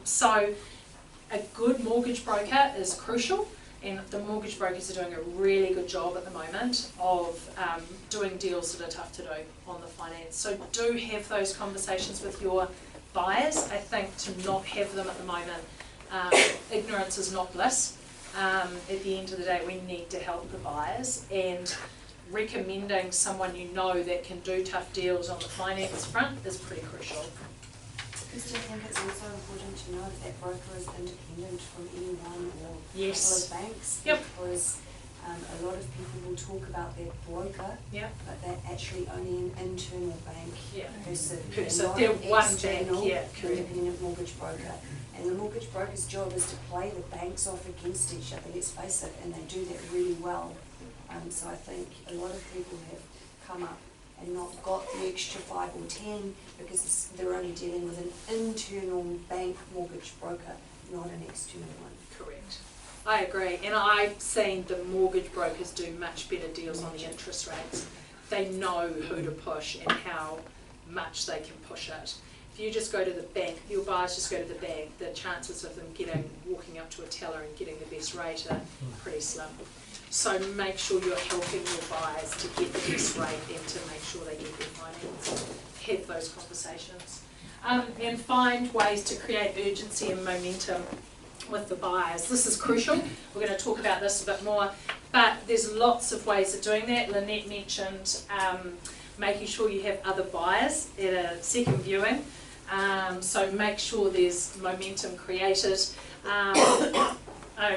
So a good mortgage broker is crucial, and the mortgage brokers are doing a really good job at the moment of doing deals that are tough to do on the finance. So do have those conversations with your buyers. I think to not have them at the moment, ignorance is not bliss. At the end of the day, we need to help the buyers, and recommending someone you know that can do tough deals on the finance front is pretty crucial. Because I think it's also important to know that that broker is independent from any one or Yes. couple of banks. Yep. Because a lot of people will talk about their broker, Yep. but they're actually only an internal bank Yeah. person. So not they're an one bank, external yeah, correct. independent mortgage broker. And the mortgage broker's job is to play the banks off against each other, let's face it, and they do that really well. So I think a lot of people have come up and not got the extra 5 or 10 because they're only dealing with an internal bank mortgage broker, not an external one. Correct. I agree, and I've seen the mortgage brokers do much better deals on the interest rates. They know who to push and how much they can push it. If you just go to the bank, your buyers just go to the bank, the chances of them walking up to a teller and getting the best rate are pretty slim. So make sure you're helping your buyers to get the best rate and to make sure they get their finance. Have those conversations. And find ways to create urgency and momentum with the buyers. This is crucial. We're going to talk about this a bit more, but there's lots of ways of doing that. Lynette mentioned making sure you have other buyers at a second viewing. So make sure there's momentum created.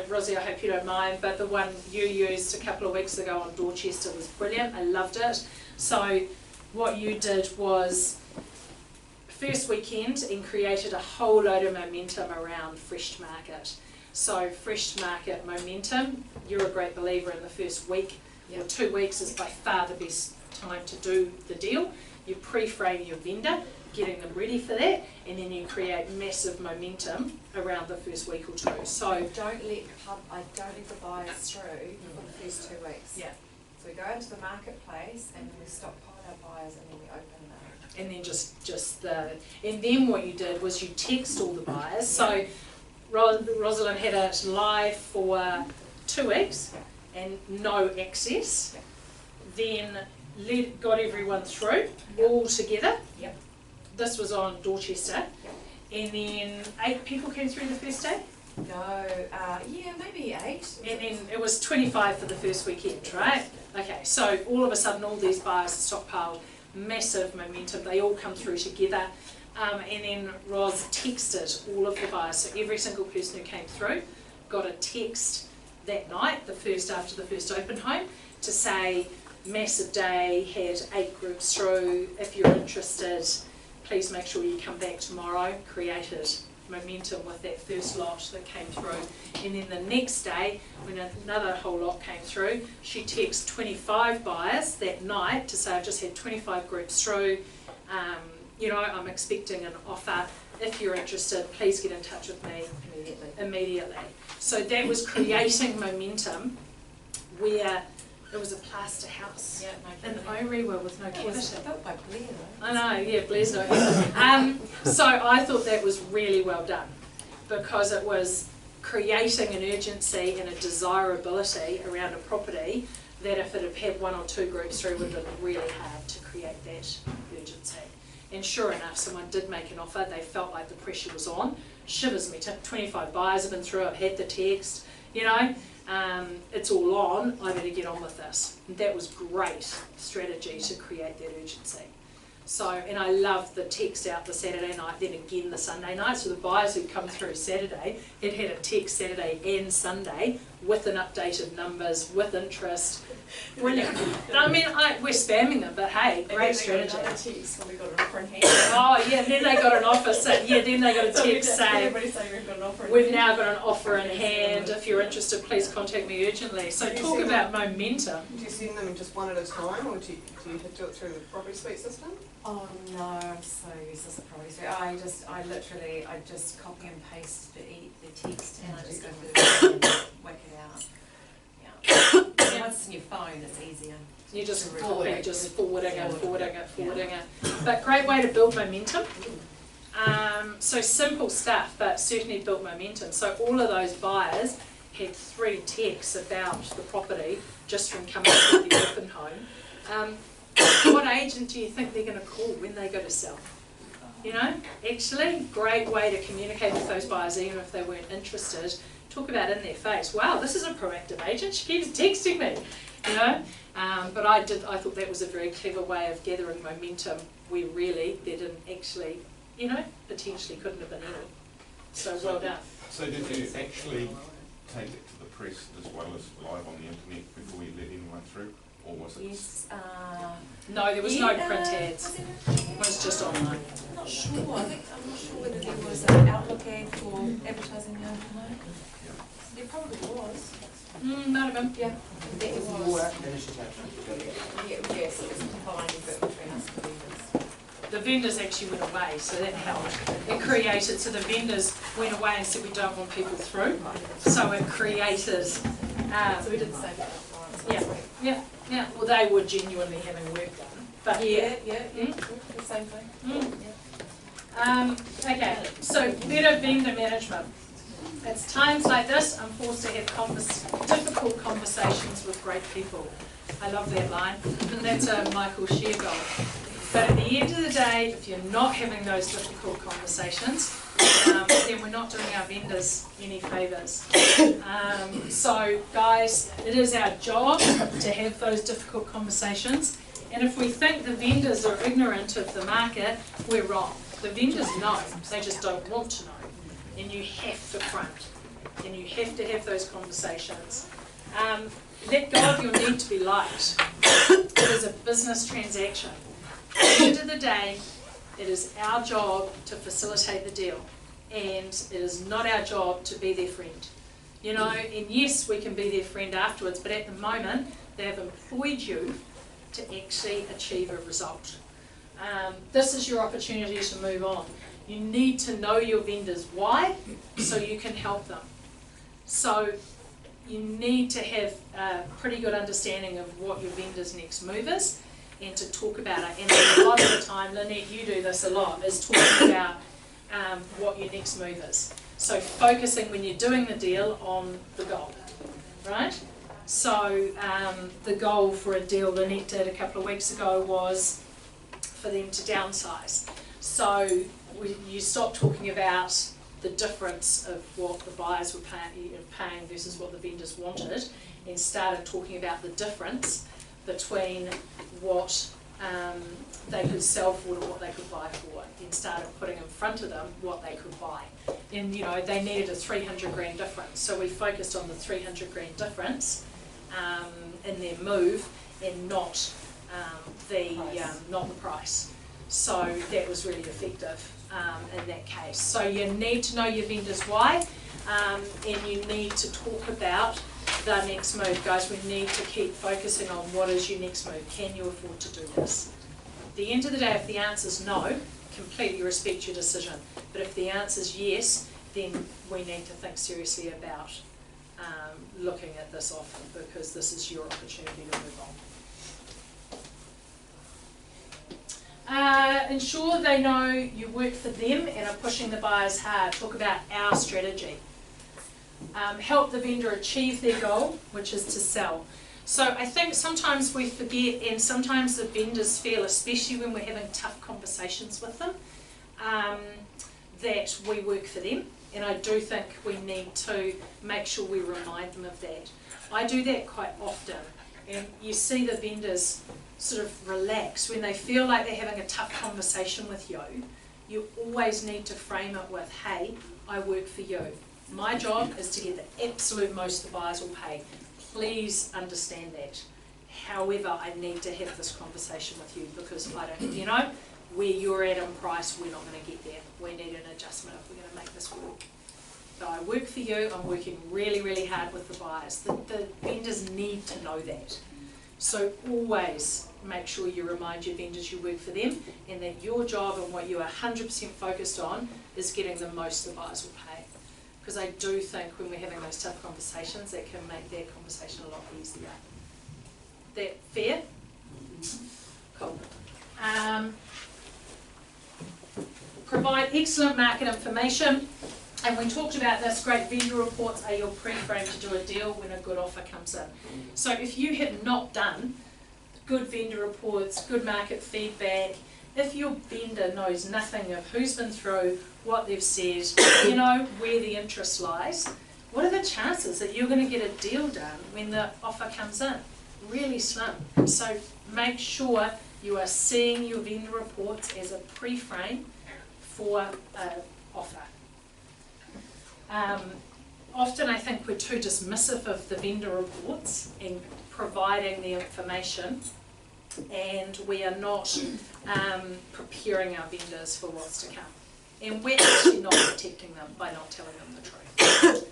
Rosie, I hope you don't mind, but the one you used a couple of weeks ago on Dorchester was brilliant. I loved it. So what you did was first weekend and created a whole load of momentum around Fresh to Market. So Fresh to Market momentum, you're a great believer in the first week or 2 weeks is by far the best time to do the deal. You pre-frame your vendor, getting them ready for that, and then you create massive momentum around the first week or 2. So I don't let the buyers through for the first 2 weeks. Yeah. So we go into the marketplace and we stockpile our buyers and then we open them. and then and then what you did was you text all the buyers. So Rosalind had it live for 2 weeks and no access. Then got everyone through all together. Yep. This was on Dorchester. And then 8 people came through the first day. No, yeah, maybe 8. And then it was 25 for the first weekend, right? Okay, so all of a sudden all these buyers stockpiled, massive momentum, they all come through together. And then Ros texted all of the buyers, so every single person who came through got a text that night, after the first open home, to say, massive day, had 8 groups through, if you're interested, please make sure you come back tomorrow. Created momentum with that first lot that came through. And then the next day, when another whole lot came through, she texted 25 buyers that night to say, I've just had 25 groups through, I'm expecting an offer. If you're interested, please get in touch with me immediately. So that was creating momentum where it was a plaster house in Orewa with no cavity. Built by Blair though. I know, yeah, Blair's no So I thought that was really well done because it was creating an urgency and a desirability around a property that if it had had 1 or 2 groups through would have been really hard to create that urgency. And sure enough, someone did make an offer, they felt like the pressure was on. Shivers me, 25 buyers have been through, I've had the text, it's all on, I better get on with this. And that was great strategy to create that urgency. So, and I loved the text out the Saturday night, then again the Sunday night. So the buyers who'd come through Saturday, it had a text Saturday and Sunday with an updated numbers, with interest, Brilliant. I mean, we're spamming them, but hey, great strategy. And then they got another text when we got an offer in hand. Oh yeah, then they got an offer. Then they got a text saying, Everybody saying we've got an offer in we've hand. now got an offer in hand. If you're interested, please contact me urgently. So talk about momentum. Do you send them just one at a time, or do you do it through the property suite system? Oh no, I'm so useless at property suite. I just copy and paste the text and I just go through the and whack it out. Yeah. Once it's in your phone, it's easier. You just forwarding it. But great way to build momentum. So simple stuff, but certainly built momentum. So all of those buyers had 3 texts about the property just from coming to the open home. What agent do you think they're going to call when they go to sell? You know, actually, great way to communicate with those buyers, even if they weren't interested. Talk about in their face. Wow, this is a proactive agent. She keeps texting me. You know, but I thought that was a very clever way of gathering momentum where really there didn't actually, you know, potentially couldn't have been any. So well done. So did you actually take it to the press as well as live on the internet before you let anyone through? Or was it? Yes. No, there was no print ads. It was just online. I'm not sure. I'm not sure whether there was an Outlook ad for advertising the open home. There probably was. Might have been. Yeah. There was. Initiative. Yes, it was combined with between us and the vendors. The vendors actually went away, so that helped. It created, so the vendors went away and said we don't want people through. So it created. So we did the same thing. Yeah. Well, they were genuinely having work done. But The same thing. Okay, so better vendor management. It's times like this I'm forced to have difficult conversations with great people. I love that line. That's a Michael Shear goal. But at the end of the day, if you're not having those difficult conversations, then we're not doing our vendors any favours. So guys, it is our job to have those difficult conversations. And if we think the vendors are ignorant of the market, we're wrong. The vendors know, they just don't want to know. And you have to front. And you have to have those conversations. Let go of your need to be liked. It is a business transaction. At the end of the day, it is our job to facilitate the deal. And it is not our job to be their friend. You know, and yes, we can be their friend afterwards, but at the moment, they have employed you to actually achieve a result. This is your opportunity to move on. You need to know your vendors why, so you can help them. So you need to have a pretty good understanding of what your vendor's next move is and to talk about it. And a lot of the time, Lynette, you do this a lot, is talking about what your next move is. So focusing when you're doing the deal on the goal, right? So the goal for a deal Lynette did a couple of weeks ago was for them to downsize. So you stop talking about the difference of what the buyers were paying versus what the vendors wanted, and started talking about the difference between what they could sell for and what they could buy for, and started putting in front of them what they could buy. And you know, they needed a 300 grand difference, so we focused on the 300 grand difference in their move, and not the price. So that was really effective in that case. So you need to know your vendors why, and you need to talk about the next move. Guys, we need to keep focusing on what is your next move. Can you afford to do this? At the end of the day, if the answer is no, completely respect your decision. But if the answer is yes, then we need to think seriously about looking at this offer, because this is your opportunity to move on. Ensure they know you work for them and are pushing the buyers hard. Talk about our strategy. Help the vendor achieve their goal, which is to sell. So I think sometimes we forget, and sometimes the vendors feel, especially when we're having tough conversations with them, that we work for them. And I do think we need to make sure we remind them of that. I do that quite often. And you see the vendors sort of relax when they feel like they're having a tough conversation with you. You always need to frame it with, hey, I work for you. My job is to get the absolute most the buyers will pay. Please understand that. However, I need to have this conversation with you because I don't, you know, where you're at in price, we're not going to get there. We need an adjustment if we're going to make this work. So I work for you, I'm working really, really hard with the buyers. The vendors need to know that. So always make sure you remind your vendors you work for them and that your job and what you are 100% focused on is getting the most the buyers will pay. Because I do think when we're having those tough conversations, that can make that conversation a lot easier. That fair? Cool. Provide excellent market information. And we talked about this, great vendor reports are your pre-frame to do a deal when a good offer comes in. So if you have not done good vendor reports, good market feedback, if your vendor knows nothing of who's been through, what they've said, you know, where the interest lies, what are the chances that you're going to get a deal done when the offer comes in? Really slim. So make sure you are seeing your vendor reports as a pre-frame for an offer. Often I think we're too dismissive of the vendor reports and providing the information, and we are not preparing our vendors for what's to come. And we're actually not protecting them by not telling them the truth.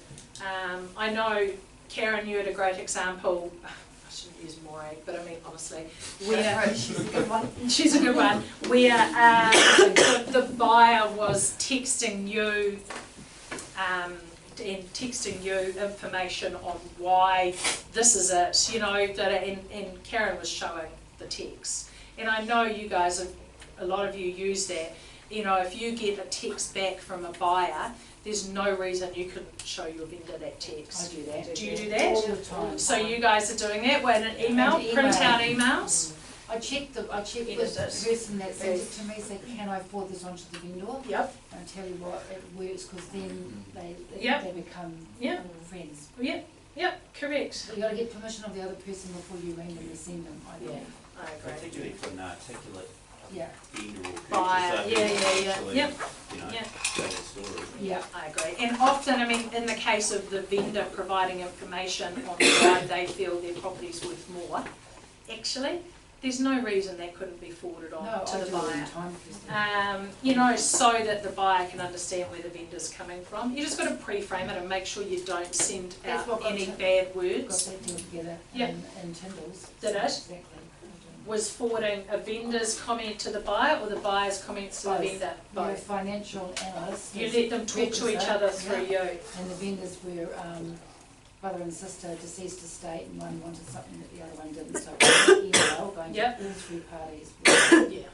I know, Karen, you had a great example. I shouldn't use Morag, but I mean honestly, where she's a good one. She's a good one. Where the buyer was texting you and texting you information on why this is it, you know, and Karen was showing the text. And I know you guys, a lot of you use that. You know, if you get a text back from a buyer, there's no reason you couldn't show your vendor that text. I do that. Do you do that? All the time. So you guys are doing it with an email, print out emails? I check the person that sent it to me, say, can I forward this on to the vendor? Yep. And I tell you what, it works, because then they become friends. Yep, correct. But you got to get permission of the other person before you ring them and send them, I think. I agree. Particularly for an articulate Yeah. vendor or Buyer, purchaser who actually, Yep. you know, Yep. tell the story. Yeah, I agree. And often, I mean, in the case of the vendor providing information on why they feel their property's worth more, actually, there's no reason that couldn't be forwarded on to the buyer. You know, so that the buyer can understand where the vendor's coming from. You just got to pre-frame it and make sure you don't send out any bad words. Got that deal together in Tyndall's. Did it? Exactly. Was forwarding a vendor's comment to the buyer or the buyer's comments to the vendor? You're a financial analyst. You let them talk to each other through you. And the vendors were brother and sister, deceased estate, and one wanted something that the other one didn't. So email going to all three parties. Yeah.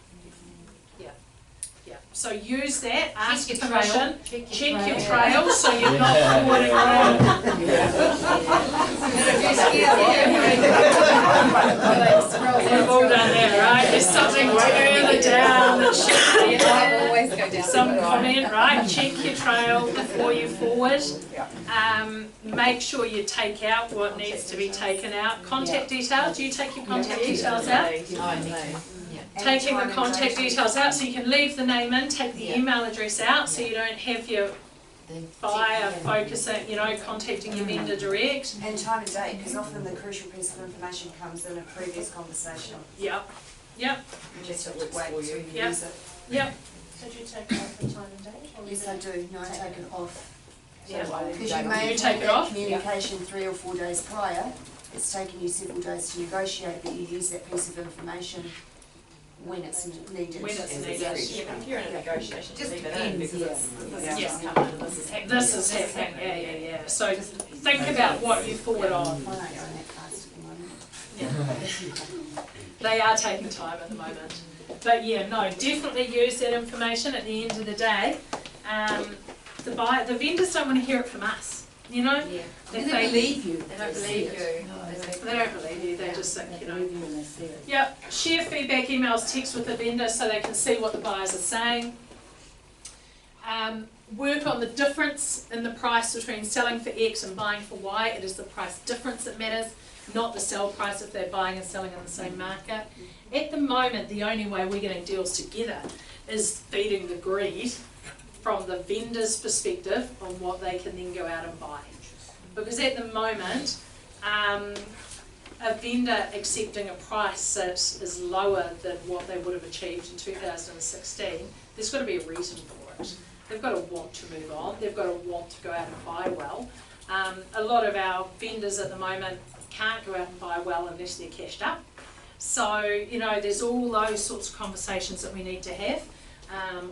So use that, ask for permission, check your trail so you're not forwarding around. We've all done that, right? There's something further down that should be some comment, right? Check your trail before you forward. Make sure you take out what needs to be taken out. Contact details, do you take your contact details out? Taking the contact details out so you can leave the name in, take the email address out so you don't have your buyer focusing, you know, contacting your vendor direct. And time and date, because often the crucial piece of information comes in a previous conversation. Yep. You just have to wait to use it. Yep. Did you take it off the time and date? Or Yes, I do. No, I take it off. Because you may have take had it that off? communication 3 or 4 days prior. It's taken you several days to negotiate, but you use that piece of information when it's needed. When it's needed. If you're in a negotiation, just leave it in because this is just Yeah. coming and this is happening. This is happening, yeah. So think about what you forward on. Mine ain't going that fast at the moment. They are taking time at the moment. But yeah, no, definitely use that information at the end of the day. The vendors don't want to hear it from us, you know? Yeah. They believe you. They don't believe you. They don't believe you, they just think, you know. Believe you when they see it. Yep, share feedback emails, text with the vendor so they can see what the buyers are saying. Work on the difference in the price between selling for X and buying for Y. It is the price difference that matters, not the sell price if they're buying and selling in the same market. At the moment, the only way we're getting deals together is feeding the greed from the vendor's perspective on what they can then go out and buy. Because at the moment, a vendor accepting a price that is lower than what they would have achieved in 2016, there's got to be a reason for it. They've got to want to move on, they've got to want to go out and buy well. A lot of our vendors at the moment can't go out and buy well unless they're cashed up. So, you know, there's all those sorts of conversations that we need to have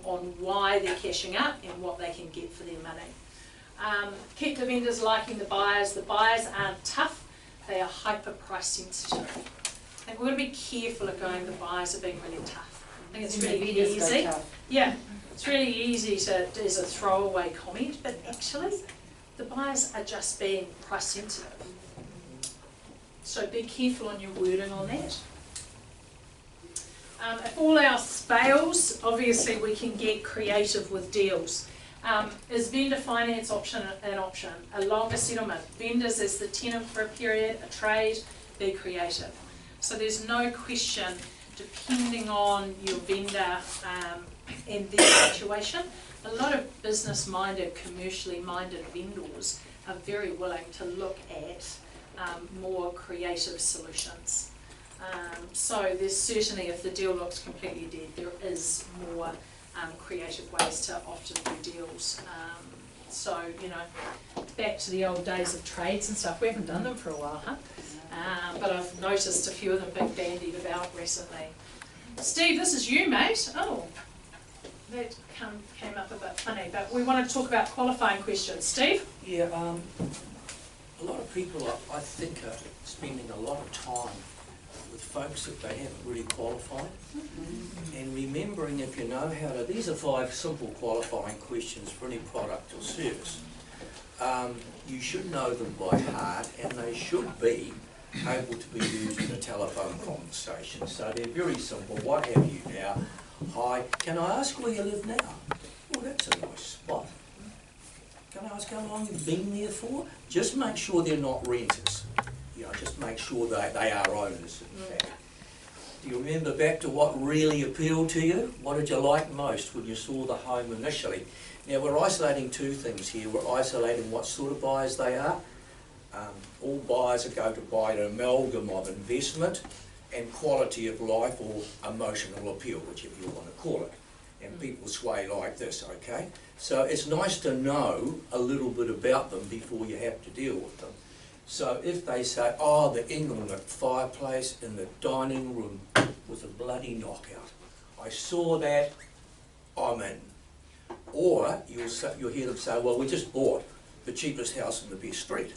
on why they're cashing up and what they can get for their money. Keep the vendors liking the buyers. The buyers aren't tough, they are hyper price sensitive. I think we're going to be careful of going, the buyers are being really tough. I think it's really easy. Yeah, it's really easy to, as a throwaway comment, but actually the buyers are just being price sensitive. So be careful on your wording on that. If all else fails, obviously we can get creative with deals. Is vendor finance option an option? A longer settlement. Vendors as the tenant for a period, a trade, be creative. So there's no question, depending on your vendor and their situation, a lot of business-minded, commercially-minded vendors are very willing to look at more creative solutions. So there's certainly, if the deal looks completely dead, there is more creative ways to often do deals. So, you know, back to the old days of trades and stuff, we haven't done them for a while, huh? But I've noticed a few of them big bandied about recently. Steve, this is you, mate. Oh, that came up a bit funny, but we want to talk about qualifying questions. Steve? Yeah, a lot of people, I think, are spending a lot of time with folks that they haven't really qualified. And remembering, if you know how to, these are 5 simple qualifying questions for any product or service. You should know them by heart, and they should be able to be used in a telephone conversation. So they're very simple. What have you now? Hi, can I ask where you live now? Well, that's a nice spot. Can I ask how long you've been there for? Just make sure they're not renters. You know, just make sure they are owners, in fact. Do you remember back to what really appealed to you? What did you like most when you saw the home initially? Now, we're isolating 2 things here. We're isolating what sort of buyers they are. All buyers are going to buy an amalgam of investment and quality of life or emotional appeal, whichever you want to call it. And people sway like this, okay? So it's nice to know a little bit about them before you have to deal with them. So if they say, oh, the Englewood fireplace in the dining room was a bloody knockout, I saw that, I'm in. Or you'll hear them say, well, we just bought the cheapest house in the best street.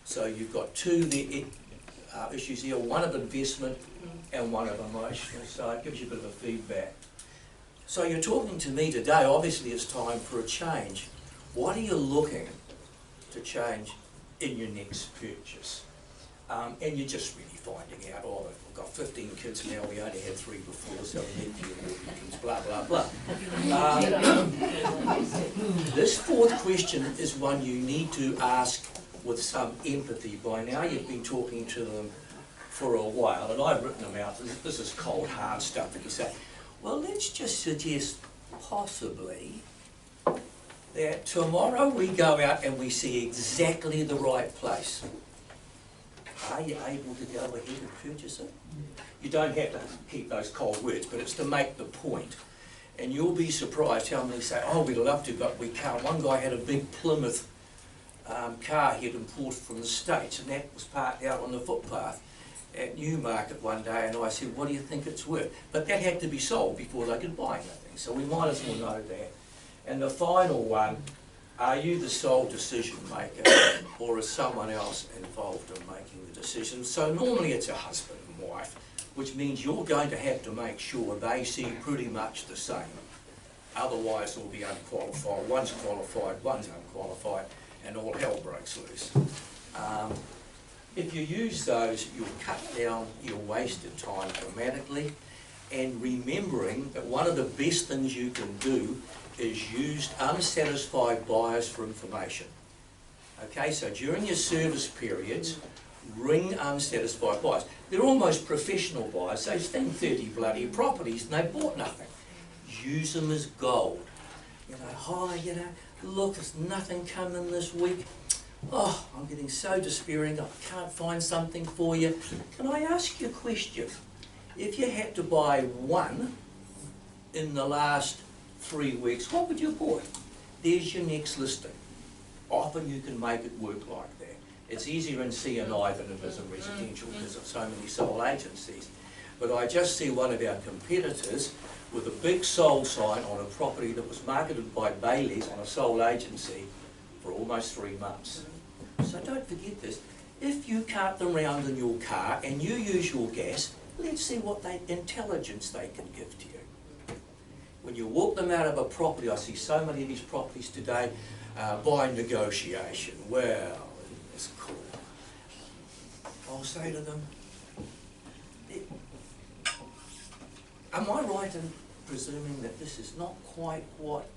So you've got 2 issues here, one of investment and one of emotional, so it gives you a bit of a feedback. So you're talking to me today, obviously it's time for a change. What are you looking to change in your next purchase? And you're just really finding out, oh, we've got 15 kids now, we only had 3 before, so we need fewer kids, blah, blah, blah. This 4th question is one you need to ask with some empathy. By now you've been talking to them for a while, and I've written them out. This is cold, hard stuff that you say, well, let's just suggest possibly that tomorrow we go out and we see exactly the right place. Are you able to go ahead and purchase it? You don't have to keep those cold words, but it's to make the point. And you'll be surprised how many say, oh, we'd love to, but we can't. One guy had a big Plymouth car he had imported from the States, and that was parked out on the footpath at Newmarket one day, and I said, what do you think it's worth? But that had to be sold before they could buy anything, so we might as well know that. And the final one, are you the sole decision maker, or is someone else involved in making the decision? So normally it's a husband and wife, which means you're going to have to make sure they see pretty much the same. Otherwise it'll be unqualified. One's qualified, one's unqualified, and all hell breaks loose. If you use those, you'll cut down your wasted time dramatically, and remembering that one of the best things you can do is use unsatisfied buyers for information. Okay, so during your service periods, ring unsatisfied buyers. They're almost professional buyers. They've seen 30 bloody properties and they bought nothing. Use them as gold. You know, hi, you know, look, there's nothing coming this week. Oh, I'm getting so despairing, I can't find something for you. Can I ask you a question? If you had to buy one in the last 3 weeks, what would you buy? There's your next listing. Often you can make it work like that. It's easier in C&I than it is in residential because of so many sole agencies. But I just see one of our competitors with a big sold sign on a property that was marketed by Bailey's on a sole agency for almost 3 months. So don't forget this. If you cart them round in your car and you use your gas, let's see what intelligence they can give to you. When you walk them out of a property, I see so many of these properties today by negotiation. Well, it's cool. I'll say to them, am I right in presuming that this is not quite what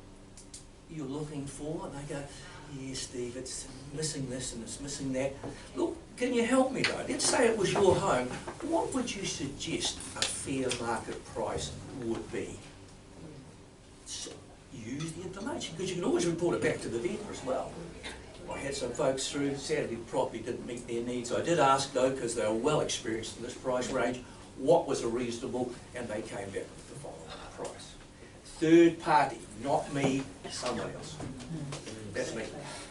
you're looking for? And they go, yes, Steve, it's missing this and it's missing that. Look, can you help me though? Let's say it was your home. What would you suggest a fair market price would be? So use the information, because you can always report it back to the vendor as well. I had some folks through, sadly the property didn't meet their needs. I did ask though, because they were well experienced in this price range, what was a reasonable, and they came back with the following price. Third party, not me, someone else. That's me.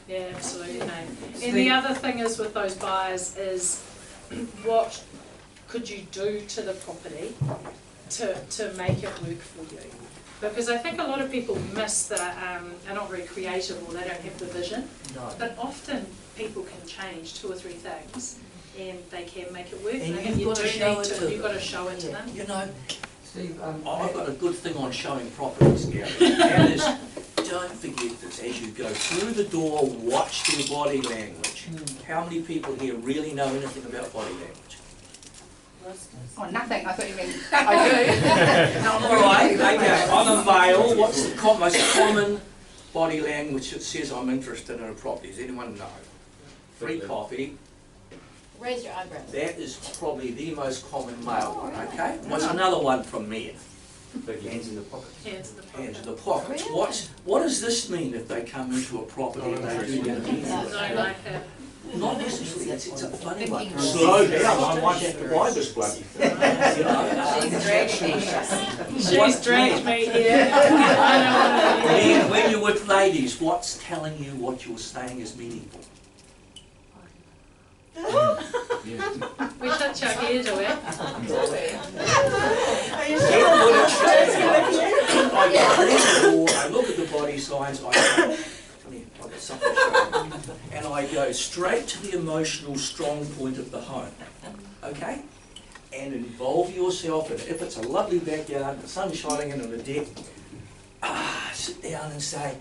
Yeah, absolutely. And the other thing is with those buyers is what could you do to the property to make it work for you? Because I think a lot of people miss that, are not very creative or they don't have the vision. No. But often people can change 2 or 3 things and they can make it work. And you've got to show it to them. You've got to show it to them. You know, Steve, I've got a good thing on showing properties, Gary. That is, don't forget this, as you go through the door, watch their body language. How many people here really know anything about body language? Oh, nothing, I thought you meant, I do. All right, okay, I'm a male, what's the most common body language that says I'm interested in a property? Does anyone know? Free coffee. Raise your eyebrows. That is probably the most common male one, okay? What's another one from me? Put your hands in the pocket. Hands in the pocket. Hands in the pockets. What does this mean if they come into a property and they do their hands? Don't like that. Not necessarily, it's a funny one. Slow down, I might have to buy this bloody thing. She's dragged me here. I know what I mean. When you're with ladies, what's telling you what you're saying is meaningful? We touch our hair, do we? I look at the body signs, I go, come here, I've got something to show you. And I go straight to the emotional strong point of the home, okay? And involve yourself in it. If it's a lovely backyard, the sun's shining in on the deck, sit down and say,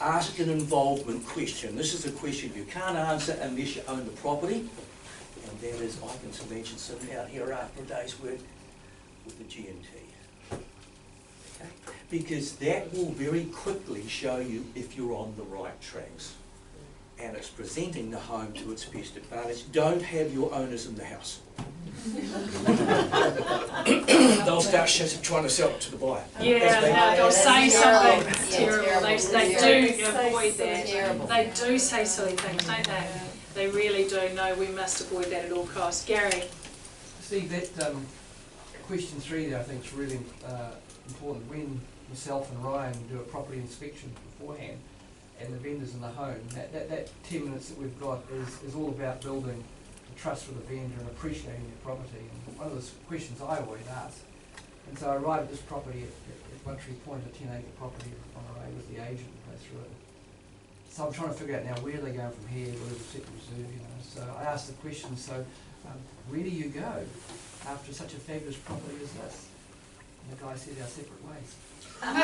ask an involvement question. This is a question you can't answer unless you own the property. And that is, I can imagine sitting out here after a day's work with the G&T. Okay? Because that will very quickly show you if you're on the right tracks. And it's presenting the home to its best advantage. Don't have your owners in the house. They'll start trying to sell it to the buyer. Yeah, they'll say something terrible. They do avoid that. They do say silly things, don't they? They really do. No, we must avoid that at all costs. Gary? Steve, that question 3 there I think is really important. When myself and Ryan do a property inspection beforehand and the vendors in the home, that 10 minutes that we've got is all about building the trust with the vendor and appreciating their property. And one of the questions I always ask, and so I arrived at this property at One Tree Point, a 10-acre property on the way with the agent and go through it. So I'm trying to figure out now where they go from here, where is the second reserve, you know. So I asked the question, so where do you go after such a fabulous property as this? And the guy said, our separate ways. And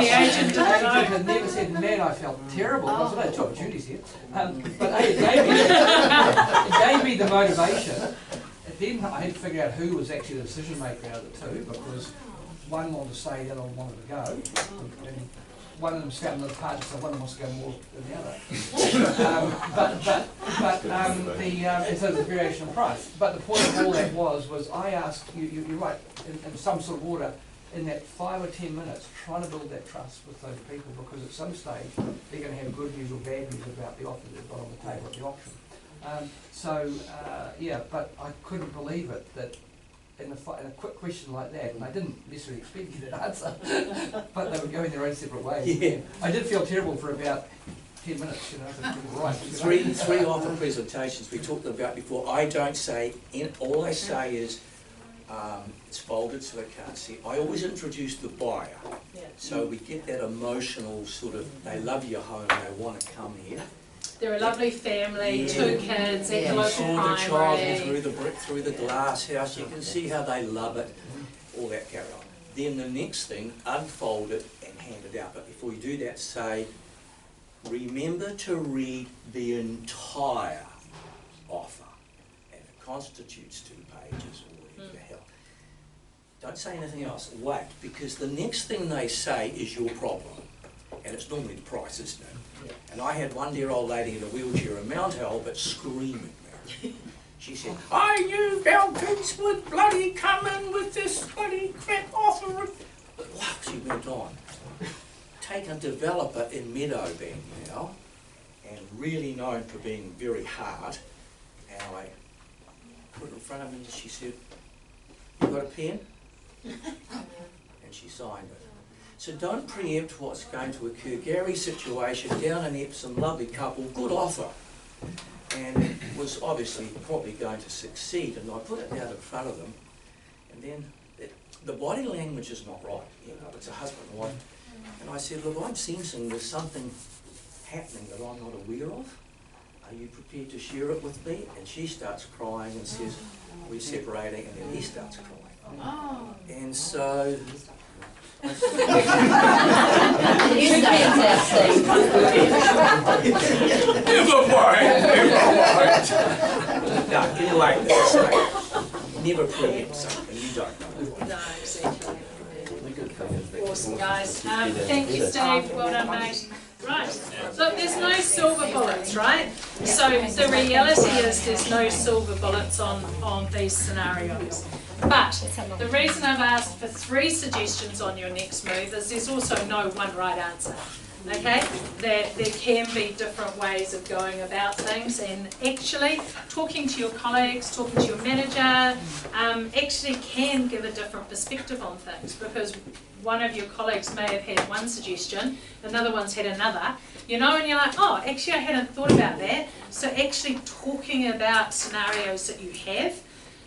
the agent The agent had never said, man, I felt terrible. I said, there's opportunities here. But it gave me the motivation. Then I had to figure out who was actually the decision maker out of the two, because one wanted to stay, the other one wanted to go. And one of them scouted another partner, so one of them wants to go more than the other. And so there's a variation of price. But the point of all that was I asked, you're right, in some sort of order, in that 5 or 10 minutes, trying to build that trust with those people, because at some stage they're going to have good news or bad news about the offer they've got on the table at the auction. Yeah, but I couldn't believe it that in a quick question like that, and I didn't necessarily expect you to answer, but they were going their own separate ways. Yeah. I did feel terrible for about 10 minutes, you know, right. Three offer presentations we talked about before. I don't say, all I say is, it's folded so they can't see. I always introduce the buyer. Yeah. So we get that emotional sort of, they love your home, they want to come here. They're a lovely family, Yeah. 2 kids, at the local Saw the child primary. through the brick, through the glass house, you can see how they love it, all that carry on. Then the next thing, unfold it and hand it out. But before you do that, say, remember to read the entire offer. And it constitutes 2 pages or whatever the hell. Don't say anything else, wait, because the next thing they say is your problem. And it's normally the price, isn't it? And I had one dear old lady in a wheelchair in Mount Albert screaming at me. She said, I knew Belkins would bloody come in with this bloody crap offer. But wow, she went on. Take a developer in Meadowbank now, and really known for being very hard, and I put it in front of me and she said, you got a pen? And she signed it. So don't preempt what's going to occur. Gary's situation, down in Epsom, lovely couple, good offer. And it was obviously probably going to succeed, and I put it out in front of them, and then the body language is not right, you know, it's a husband and wife. And I said, look, I'm sensing there's something happening that I'm not aware of. Are you prepared to share it with me? And she starts crying and says, we're separating, and then he starts crying. Oh. And so... You stand there, Steve. Never mind. No, anyway, that's right. Never preempt something you don't know. No, exactly. Awesome, guys. Thank you, Steve. Well done, mate. Right. Look, there's no silver bullets, right? So the reality is there's no silver bullets on these scenarios. But the reason I've asked for 3 suggestions on your next move is there's also no one right answer. Okay? There can be different ways of going about things, and actually talking to your colleagues, talking to your manager, actually can give a different perspective on things, because one of your colleagues may have had one suggestion, another one's had another, you know, and you're like, oh, actually I hadn't thought about that. So actually talking about scenarios that you have,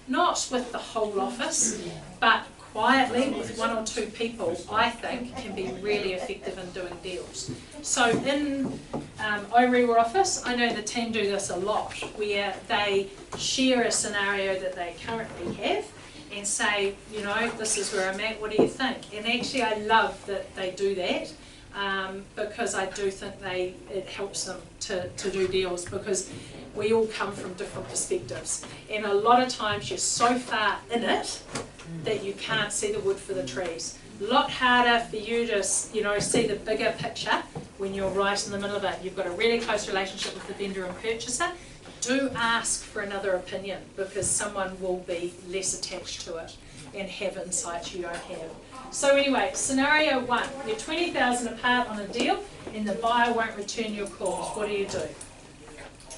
not with the whole office, but quietly with 1 or 2 people, I think can be really effective in doing deals. So in Orewa office, I know the team do this a lot, where they share a scenario that they currently have and say, you know, this is where I'm at, what do you think? And actually I love that they do that, because I do think it helps them to do deals, because we all come from different perspectives, and a lot of times you're so far in it that you can't see the wood for the trees. A lot harder for you to, you know, see the bigger picture when you're right in the middle of it. You've got a really close relationship with the vendor and purchaser. Do ask for another opinion, because someone will be less attached to it and have insights you don't have. So anyway, scenario 1, you're 20,000 apart on a deal and the buyer won't return your calls. What do?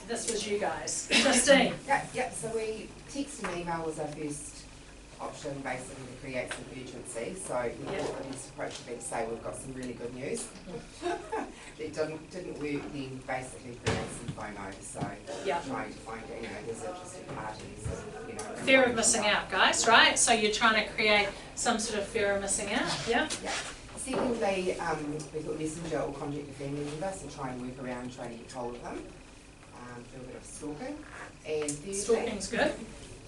This was you guys. Justine. Yep, so text and email was our first option, basically, to create some urgency. So we thought the best approach would be to say we've got some really good news. It didn't work, then basically create some FOMO. So trying to find, you know, there's interested parties, and, you know. Fear of missing out, guys, right? So you're trying to create some sort of fear of missing out, yeah? Secondly, we thought Messenger or contact a family member, so try and work around trying to get hold of them. Do a bit of stalking. And thirdly, stalking's good.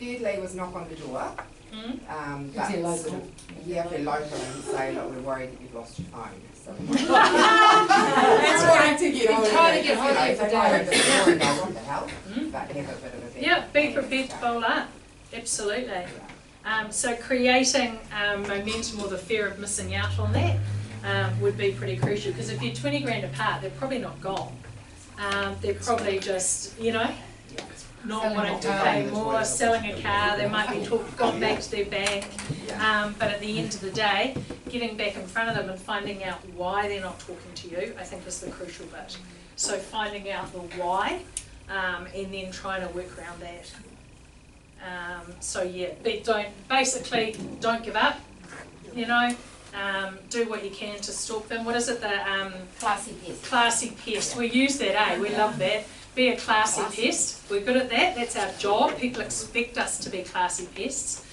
Thirdly was knock on the door. If they're local. If they're local, and say, look, we're worried that you've lost your phone. So that's trying to get hold of Trying to get hold of you for days. I want the help, but have a bit of a Yeah, be prepared to bowl up. Absolutely. So creating momentum or the fear of missing out on that would be pretty crucial, because if you're 20 grand apart, they're probably not gone. They're probably just, you know, not Selling wanting a to car. pay more, selling a car, they might be gone back to their bank. But at the end of the day, getting back in front of them and finding out why they're not talking to you, I think is the crucial bit. So finding out the why, and then trying to work around that. So yeah, but don't give up, you know. Do what you can to stalk them. What is it, the Classy pest. classy pest? We use that, eh? We love that. Be a classy pest. We're good at that. That's our job. People expect us to be classy pests.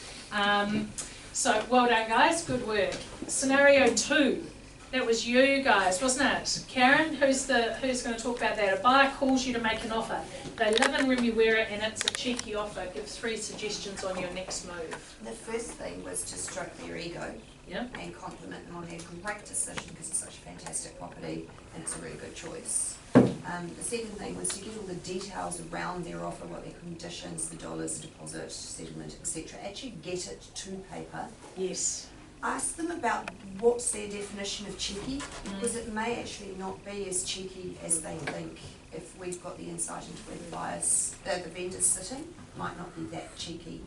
So well done, guys. Good work. Scenario 2. That was you guys, wasn't it? Karen, who's going to talk about that? A buyer calls you to make an offer. They live in Remuera and it's a cheeky offer. Give 3 suggestions on your next move. The first thing was to stroke their ego. Yeah. And compliment them on their great decision because it's such a fantastic property and it's a really good choice. The second thing was to get all the details around their offer, what their conditions, the dollars, the deposit, settlement, etc. Actually get it to paper. Yes. Ask them about what's their definition of cheeky, because it may actually not be as cheeky as they think. If we've got the insight into where the vendor's sitting, it might not be that cheeky.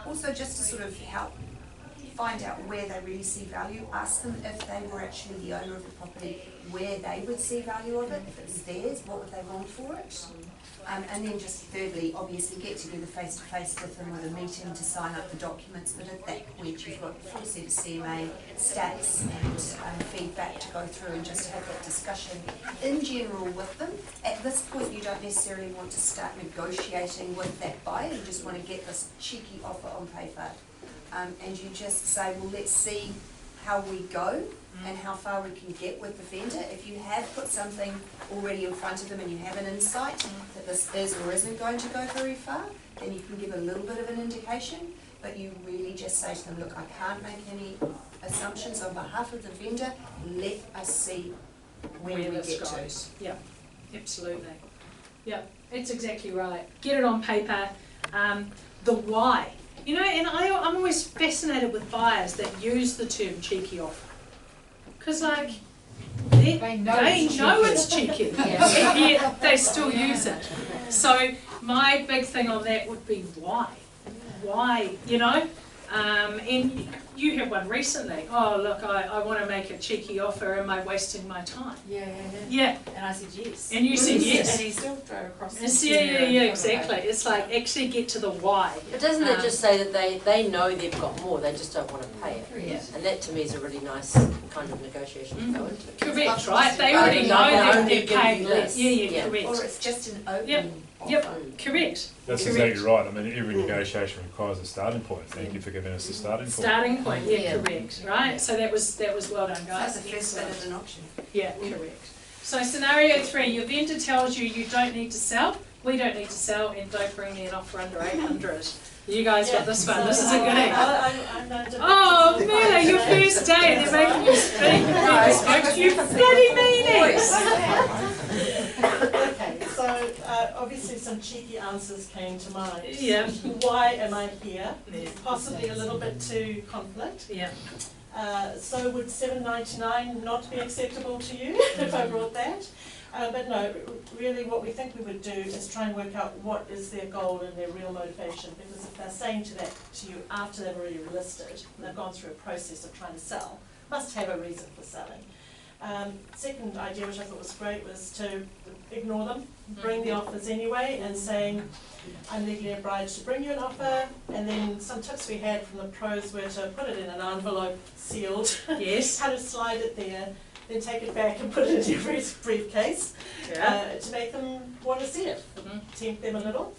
Also, just to sort of help find out where they really see value, ask them if they were actually the owner of the property, where they would see value of it. If it's theirs, what would they want for it? And then just thirdly, obviously get together face to face with them with a meeting to sign up the documents, but at that point you've got full set of CMA stats and feedback to go through and just have that discussion in general with them. At this point you don't necessarily want to start negotiating with that buyer, you just want to get this cheeky offer on paper. And you just say, well, let's see how we go and how far we can get with the vendor. If you have put something already in front of them and you have an insight that this is or isn't going to go very far, then you can give a little bit of an indication, but you really just say to them, look, I can't make any assumptions on behalf of the vendor, let us see where we this get goes. Yeah, absolutely. Yeah, it's exactly right. Get it on paper. The why. You know, and I'm always fascinated with buyers that use the term cheeky offer. Because, like, they know it's cheeky. And yet they still use it. So my big thing on that would be why. Why, you know? And you had one recently. Oh, look, I want to make a cheeky offer. Am I wasting my time? Yeah. And I said yes. And you said yes. And he still drove across the Yeah, exactly. It's like actually get to the why. But doesn't it just say that they know they've got more, they just don't want to pay it? Yeah. And that to me is a really nice kind of negotiation to go into. Correct, right? They already know they're paying less. Yeah, correct. Or it's just an open Yep, offer. correct. That's exactly right. I mean, every negotiation requires a starting point. Thank you for giving us the starting point. Starting point, yeah, correct, right? So that was well done, guys. That's the first bit of an option. Yeah, correct. So scenario 3, your vendor tells you you don't need to sell, we don't need to sell, and don't bring me an offer under 800. You guys got this one. This is a goodie. Oh, Mila, your first day, and they're making you speak. I spoke to you bloody meetings. Okay, so obviously some cheeky answers came to mind. Yeah. Why am I here? Possibly a little bit to conflict. Yeah. So would $7.99 not be acceptable to you if I brought that? But no, really what we think we would do is try and work out what is their goal and their real motivation, because if they're saying to you after they've already listed, and they've gone through a process of trying to sell, must have a reason for selling. Second idea, which I thought was great, was to ignore them, bring the offers anyway, and saying, I'm legally obliged to bring you an offer, and then some tips we had from the pros were to put it in an envelope, sealed, Yes. how to slide it there, then take it back and put it in your briefcase, to make them want to see it, tempt them a little.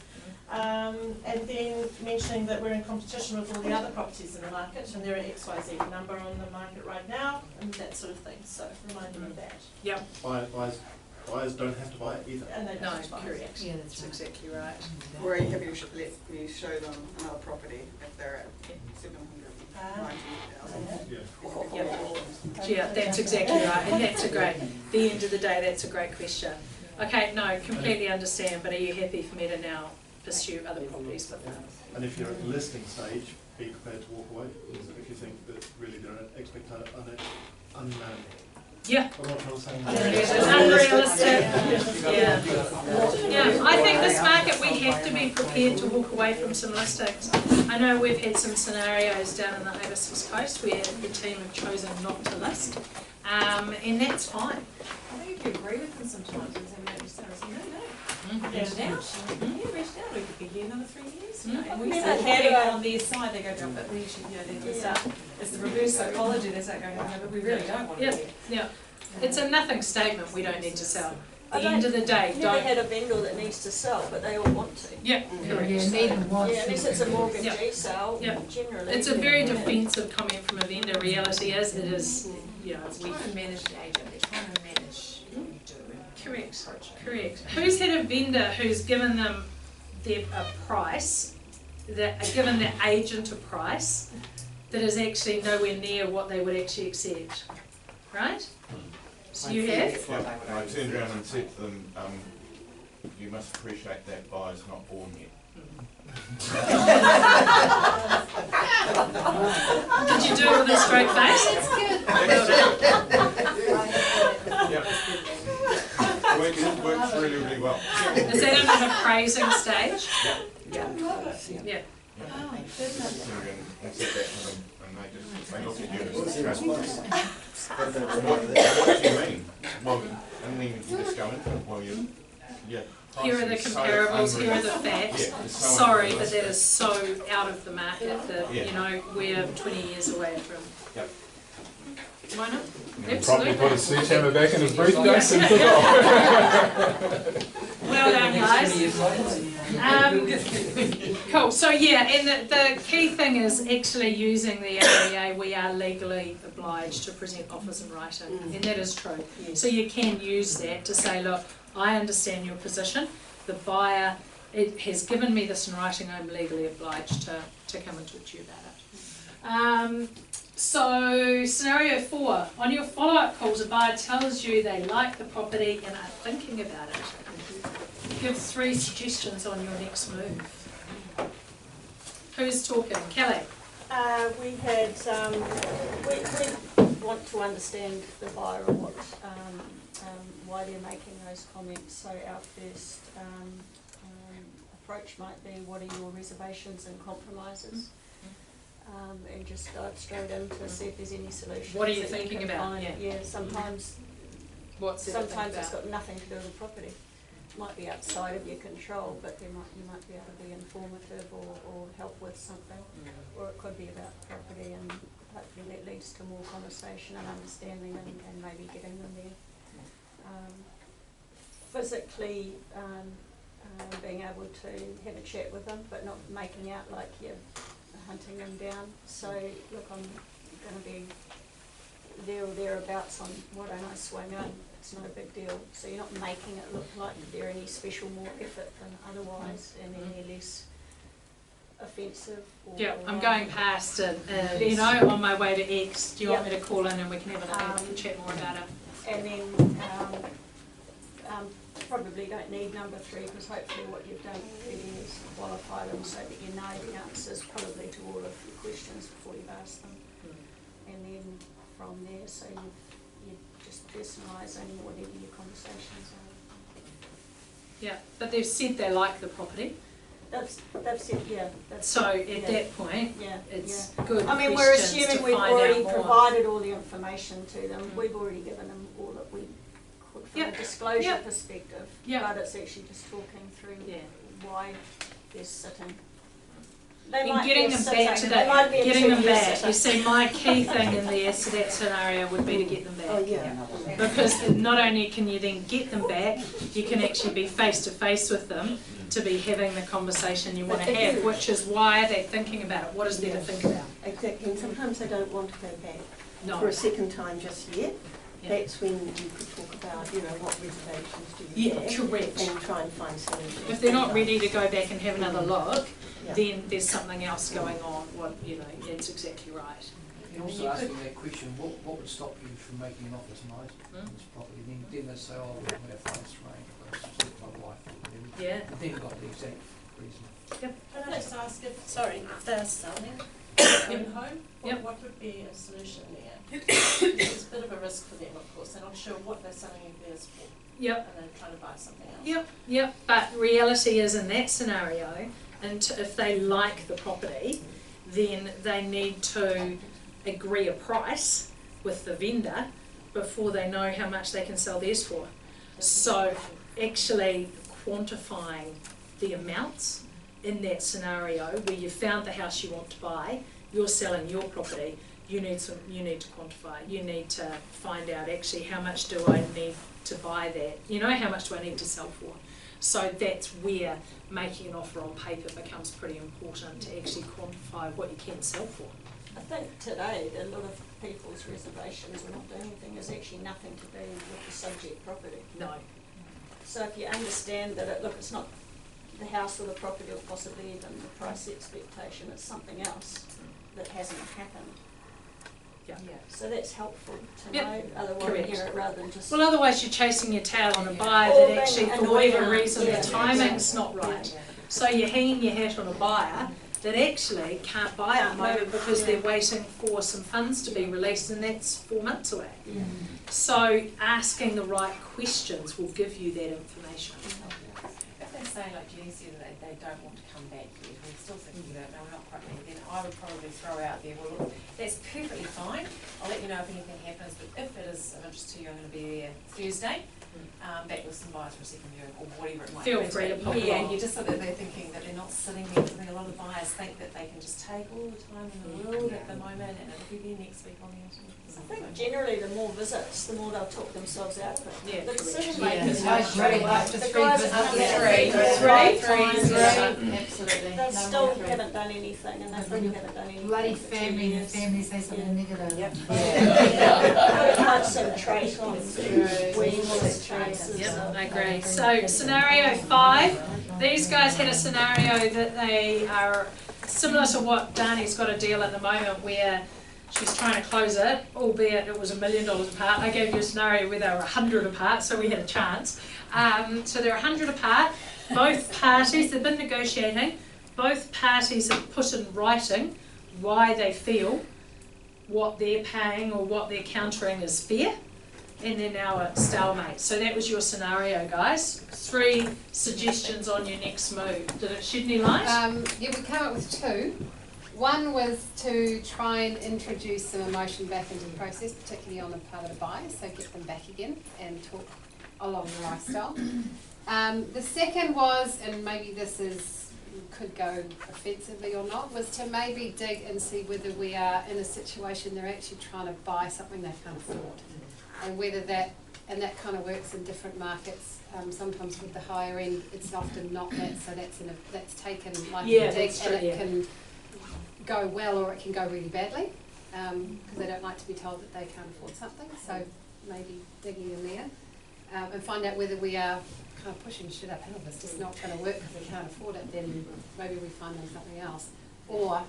And then mentioning that we're in competition with all the other properties in the market, and there are XYZ number on the market right now, and that sort of thing, so remind them of that. Yep. Buyers don't have to buy it either. And they don't No, have to buy it. correct. Yeah, that's exactly right. Where have you let me show them another property if they're at 790,000? Yeah, that's exactly right, and that's a great, at the end of the day, that's a great question. Okay, no, completely understand, but are you happy for me to now pursue other properties with them? And if you're at the listing stage, be prepared to walk away. If you think that really there are Yeah. I'm not trying to say It's unrealistic. Yeah. Yeah, I think this market, we have to be prepared to walk away from some listings. I know we've had some scenarios down in the Hibiscus Coast where the team have chosen not to list, and that's fine. I think if you agree with them sometimes and say, no, you start saying, no, reach out. Yeah, reach out. We could be here another 3 years. You know, and we start having on their side, they go, but we should, you know, then they start, it's the reverse psychology, they start going, no, but we really don't want to be here. Yeah. It's a nothing statement, we don't need to sell. At the I end of the day, I've never don't. had a vendor that needs to sell, but they all want to. Yeah, correct. Yeah, unless it's a mortgagee sale, generally. It's a very defensive comment from a vendor. Reality is, it is, you know, They're trying to manage the agent, they're trying to manage what you do. Correct, correct. Who's had a vendor who's given them a price, given the agent a price, that is actually nowhere near what they would actually accept, right? So you have? Yeah, and I turned around and said to them, you must appreciate that buyer's not born yet. Did you do it with a straight face? That's good. Yeah. Works really, really well. Is that under the praising stage? Yeah. Yeah. Oh, And said that to them, and they looked at you and what do you mean? Well, and then you just go into it, well, Here are the comparables, here are the facts. Sorry, but that is so out of the market that, you know, we're 20 years away from. Yep. Why not? Probably Absolutely. put a sledgehammer back in his briefcase and took off. Well done, guys. Cool, so yeah, and the key thing is actually using the REA, we are legally obliged to present offers in writing, and that is true. So you can use that to say, look, I understand your position, the buyer, it has given me this in writing, I'm legally obliged to come and talk to you about it. So scenario 4, on your follow-up calls, a buyer tells you they like the property and are thinking about it. Give 3 suggestions on your next move. Who's talking? Kelly? We had, we want to understand the buyer and what, why they're making those comments. So our first approach might be, what are your reservations and compromises? And just dive straight in to see if there's any solutions. What are you that thinking can about? find. Yeah, sometimes sometimes it's got nothing to do with the property. It might be outside of your control, but you might be able to be informative or help with something. Or it could be about property, and hopefully that leads to more conversation and understanding and maybe getting them there. Physically being able to have a chat with them, but not making out like you're hunting them down. So look, I'm going to be there or thereabouts on why don't I swing in? It's not a big deal. So you're not making it look like they're any special more effort than otherwise, and any less offensive. Yeah, I'm going past it, you know, on my way to X. Do you want me to call in and we can have a chat more about it? And then probably don't need number 3, because hopefully what you've done really is qualify them so that you know the answers probably to all of your questions before you've asked them. And then from there, so you're just personalising whatever your conversations are. Yeah, but they've said they like the property. They've said, yeah. So at that point, it's good. I mean, we're assuming we've already provided all the information to them. We've already given them all that we could from a disclosure perspective. But it's actually just talking through why they're sitting. And getting them back to that, getting them back. You see, my key thing in there, so that scenario would be to get them back. Because not only can you then get them back, you can actually be face to face with them to be having the conversation you want to have, which is why they're thinking about it. What is there to think about? Exactly, and sometimes they don't want to go back No. for a second time just yet. That's when you could talk about, you know, what reservations do you have, correct. and try and find solutions. If they're not ready to go back and have another look, then there's something else going on. What, you know, it's exactly right. You can also ask them that question, what would stop you from making an offer tonight on this property? Then they say, oh, we're going to find this range, but it's my wife. Yeah. Then you've got the exact reason. Can I just ask if they're selling, own home, Yep. what would be a solution there? It's a bit of a risk for them, of course, they're not sure what they're selling theirs for. Yep. And they're trying to buy something else. Yep, but reality is in that scenario, and if they like the property, then they need to agree a price with the vendor before they know how much they can sell theirs for. So actually quantifying the amounts in that scenario where you found the house you want to buy, you're selling your property, you need to quantify. You need to find out actually how much do I need to buy that, how much do I need to sell for. So that's where making an offer on paper becomes pretty important, to actually quantify what you can sell for. I think today a lot of people's reservations or not doing anything is actually nothing to do with the subject property. No. So if you understand that it's not the house or the property or possibly even the price expectation, it's something else that hasn't happened. Yeah. So that's helpful to Yep. know, otherwise Correct. hear it rather than just. Well, otherwise you're chasing your tail on a buyer Or that being actually, for annoyed whatever at. reason, Yeah. the timing's not right. So you're hanging your hat on a buyer that actually can't buy at the moment because they're waiting for some funds to be released, and that's 4 months away. So asking the right questions will give you that information. If they say, like Jenny said, that they don't want to come back yet, we're still thinking about it, no, we're not quite ready, then I would probably throw out there, well, look, that's perfectly fine, I'll let you know if anything happens, but if it is of interest to you, I'm going to be there Thursday, back with some buyers for a second viewing, or whatever it might be. Feel free to pop Yeah, along. you just so that they're thinking that they're not sitting there, I think a lot of buyers think that they can just take all the time in the world at the moment, and it'll be there next week on the internet. I think generally the more visits, the more they'll talk themselves out of it. Yeah, The correct. decision Yeah. makers. I agree. Up The to three guys visits. that come Up to in three. Absolutely. They still haven't done anything, and they really haven't done anything. Bloody for 2 family, the years. family say something negative. Yep. I can't concentrate on weeds and traces. Yep, I agree. So scenario 5, these guys had a scenario that they are similar to what Dani's got a deal at the moment where she's trying to close it, albeit it was $1 million apart. I gave you a scenario where they were 100 apart, so we had a chance. So they're 100 apart. Both parties, they've been negotiating, both parties have put in writing why they feel what they're paying or what they're countering is fair, and they're now at stalemate. So that was your scenario, guys. 3 suggestions on your next move. Did it shed any light? Yeah, we came up with 2. One was to try and introduce some emotion back into the process, particularly on the part of the buyer, so get them back again and talk along the lifestyle. The second was, and maybe this could go offensively or not, was to maybe dig and see whether we are in a situation they're actually trying to buy something they can't afford, and whether that kind of works in different markets. Sometimes with the higher end, it's often not that, so that's taken like a dig, and it can go well or it can go really badly, because they don't like to be told that they can't afford something. So maybe digging in there and find out whether we are kind of pushing shit uphill. It's just not going to work because we can't afford it. Then maybe we find them something else, or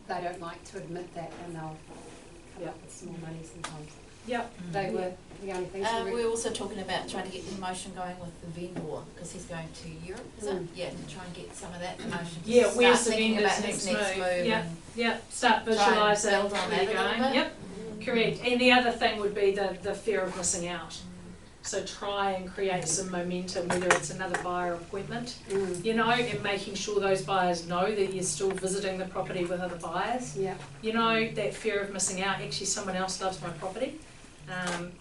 they don't like to admit that and they'll come up with some more money sometimes. Yep. They were the only things. We're also talking about trying to get the emotion going with the vendor, because he's going to Europe, is it? Yeah, to try and get some of that emotion. Yeah, Start where's the thinking vendor's about next his next move. Yep, and yep. Start try and visualising build where on that you're a little going. bit. Yep, correct. And the other thing would be the fear of missing out. So try and create some momentum, whether it's another buyer appointment, and making sure those buyers know that you're still visiting the property with other buyers. Yeah. That fear of missing out, actually someone else loves my property.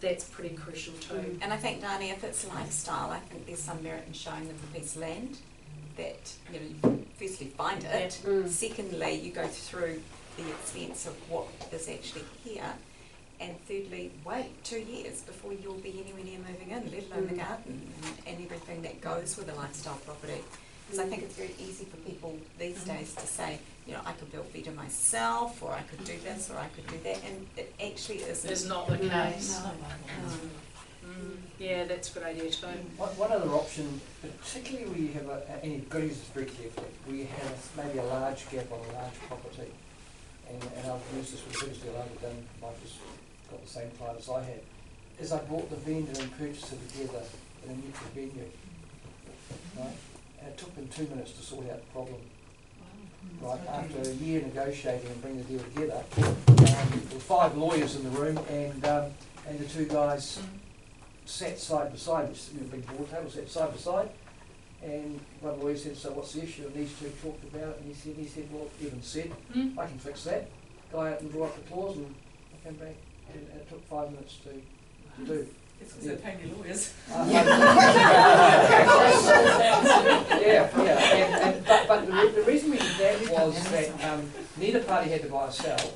That's pretty crucial too. And I think, Dani, if it's lifestyle, I think there's some merit in showing them the piece of land that, you firstly find it, secondly, you go through the expense of what is actually here, and thirdly, wait 2 years before you'll be anywhere near moving in, let alone the garden and everything that goes with a lifestyle property. Because I think it's very easy for people these days to say, I could build better myself, or I could do this, or I could do that, and it actually isn't. It's not the case. Yeah, that's a good idea too. One other option, particularly where you have and you've got to use this very carefully, where you have maybe a large gap on a large property, and I've used this with the previous deal I've done, Mike just got the same client as I had, is I brought the vendor and purchaser together in a neutral venue, right? And it took them 2 minutes to sort out the problem. right, after a year negotiating and bringing the deal together, there were 5 lawyers in the room, and the 2 guys sat side by side, which is a big board table, sat side by side, and one lawyer said, so what's the issue? And these 2 talked about it, and he said, well, Evan said, I can fix that. Guy out and draw up the clause, and I came back, and it took 5 minutes to do. It's because they're paying your lawyers. But the reason we did that was that neither party had to buy or sell.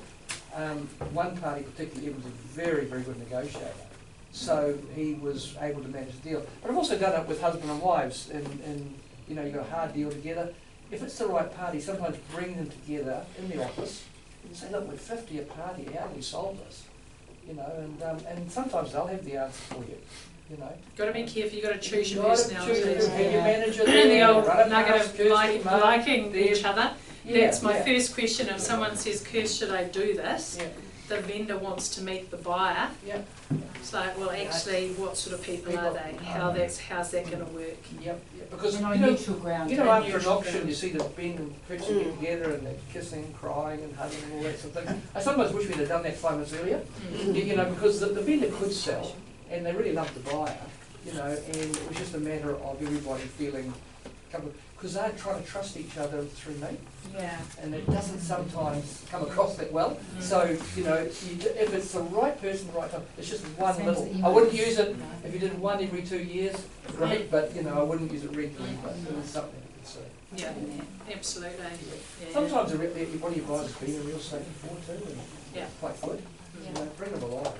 One party, particularly Evan, was a very, very good negotiator. So he was able to manage the deal. But I've also done it with husband and wives, and you know, you've got a hard deal together. If it's the right party, sometimes bring them together in the office and say, look, we're 50 a party, how do we solve this? You know, and sometimes they'll have the answer for you. You know, got to be careful. You got to choose your you personalities. choose your manager And the old run it nugget past of liking there. each other. Yeah, That's my yeah. first question. If someone says, Kirst, should I do this? Yeah. The vendor wants to meet the buyer. Yeah. It's like, well, actually, what sort of people are they? How's that going to work? Yep. Because And on you know, neutral ground. you know, after an neutral auction, ground. you see the Ben and Pritchard get together and they're kissing, crying, and hugging, and all that sort of thing. I sometimes wish we'd have done that 5 minutes earlier. You know, because the vendor could sell, and they really loved the buyer. You know, and it was just a matter of everybody feeling comfortable, because they're trying to trust each other through me. Yeah. And it doesn't sometimes come across that well. So, you know, if it's the right person, the right time, it's just one Same little. as the I wouldn't use it if you did one every 2 years, great, but, you know, I wouldn't use it regularly, but it is something you can see. Yeah, absolutely. Yeah. Sometimes one of your guys has been a real estate before too, and Yeah. quite good. You know, bring them along.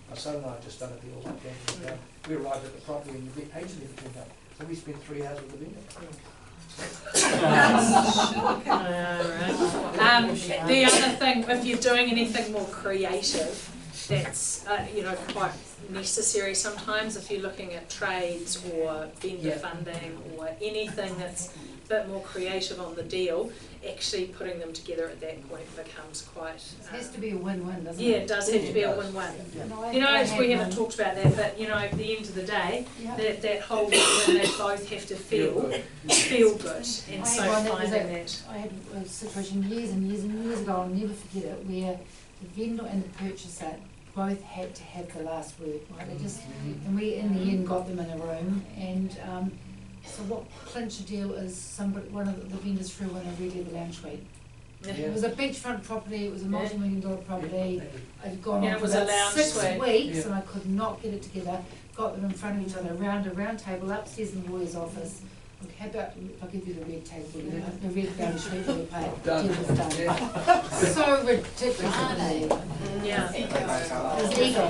My son and I have just done a deal like that, and we arrived at the property and the agent never turned up. So we spent 3 hours with the vendor. The other thing, if you're doing anything more creative, that's you know, quite necessary sometimes. If you're looking at trades or vendor funding or anything that's a bit more creative on the deal, actually putting them together at that point becomes quite. It has to be a win-win, doesn't it? Yeah, it does have to be a win-win. You know, we haven't talked about that, but you know, at the end of the day, that whole win, they both have to feel good, and so finding that. I had a situation years and years and years ago, I'll never forget it, where the vendor and the purchaser both had to have the last word, right? They just, and we in the end got them in a room, and so what clinched the deal is one of the vendors threw in a really the lounge suite. It was a beachfront property, it was a multi-million-dollar property, it had gone on for about 6 weeks, and I could not get it together. Got them in front of each other, around a round table upstairs in the lawyer's office. Okay, how about, I'll give you the red table, the red lounge suite for the pay. Deal was done. So ridiculous. Yeah. There's ego.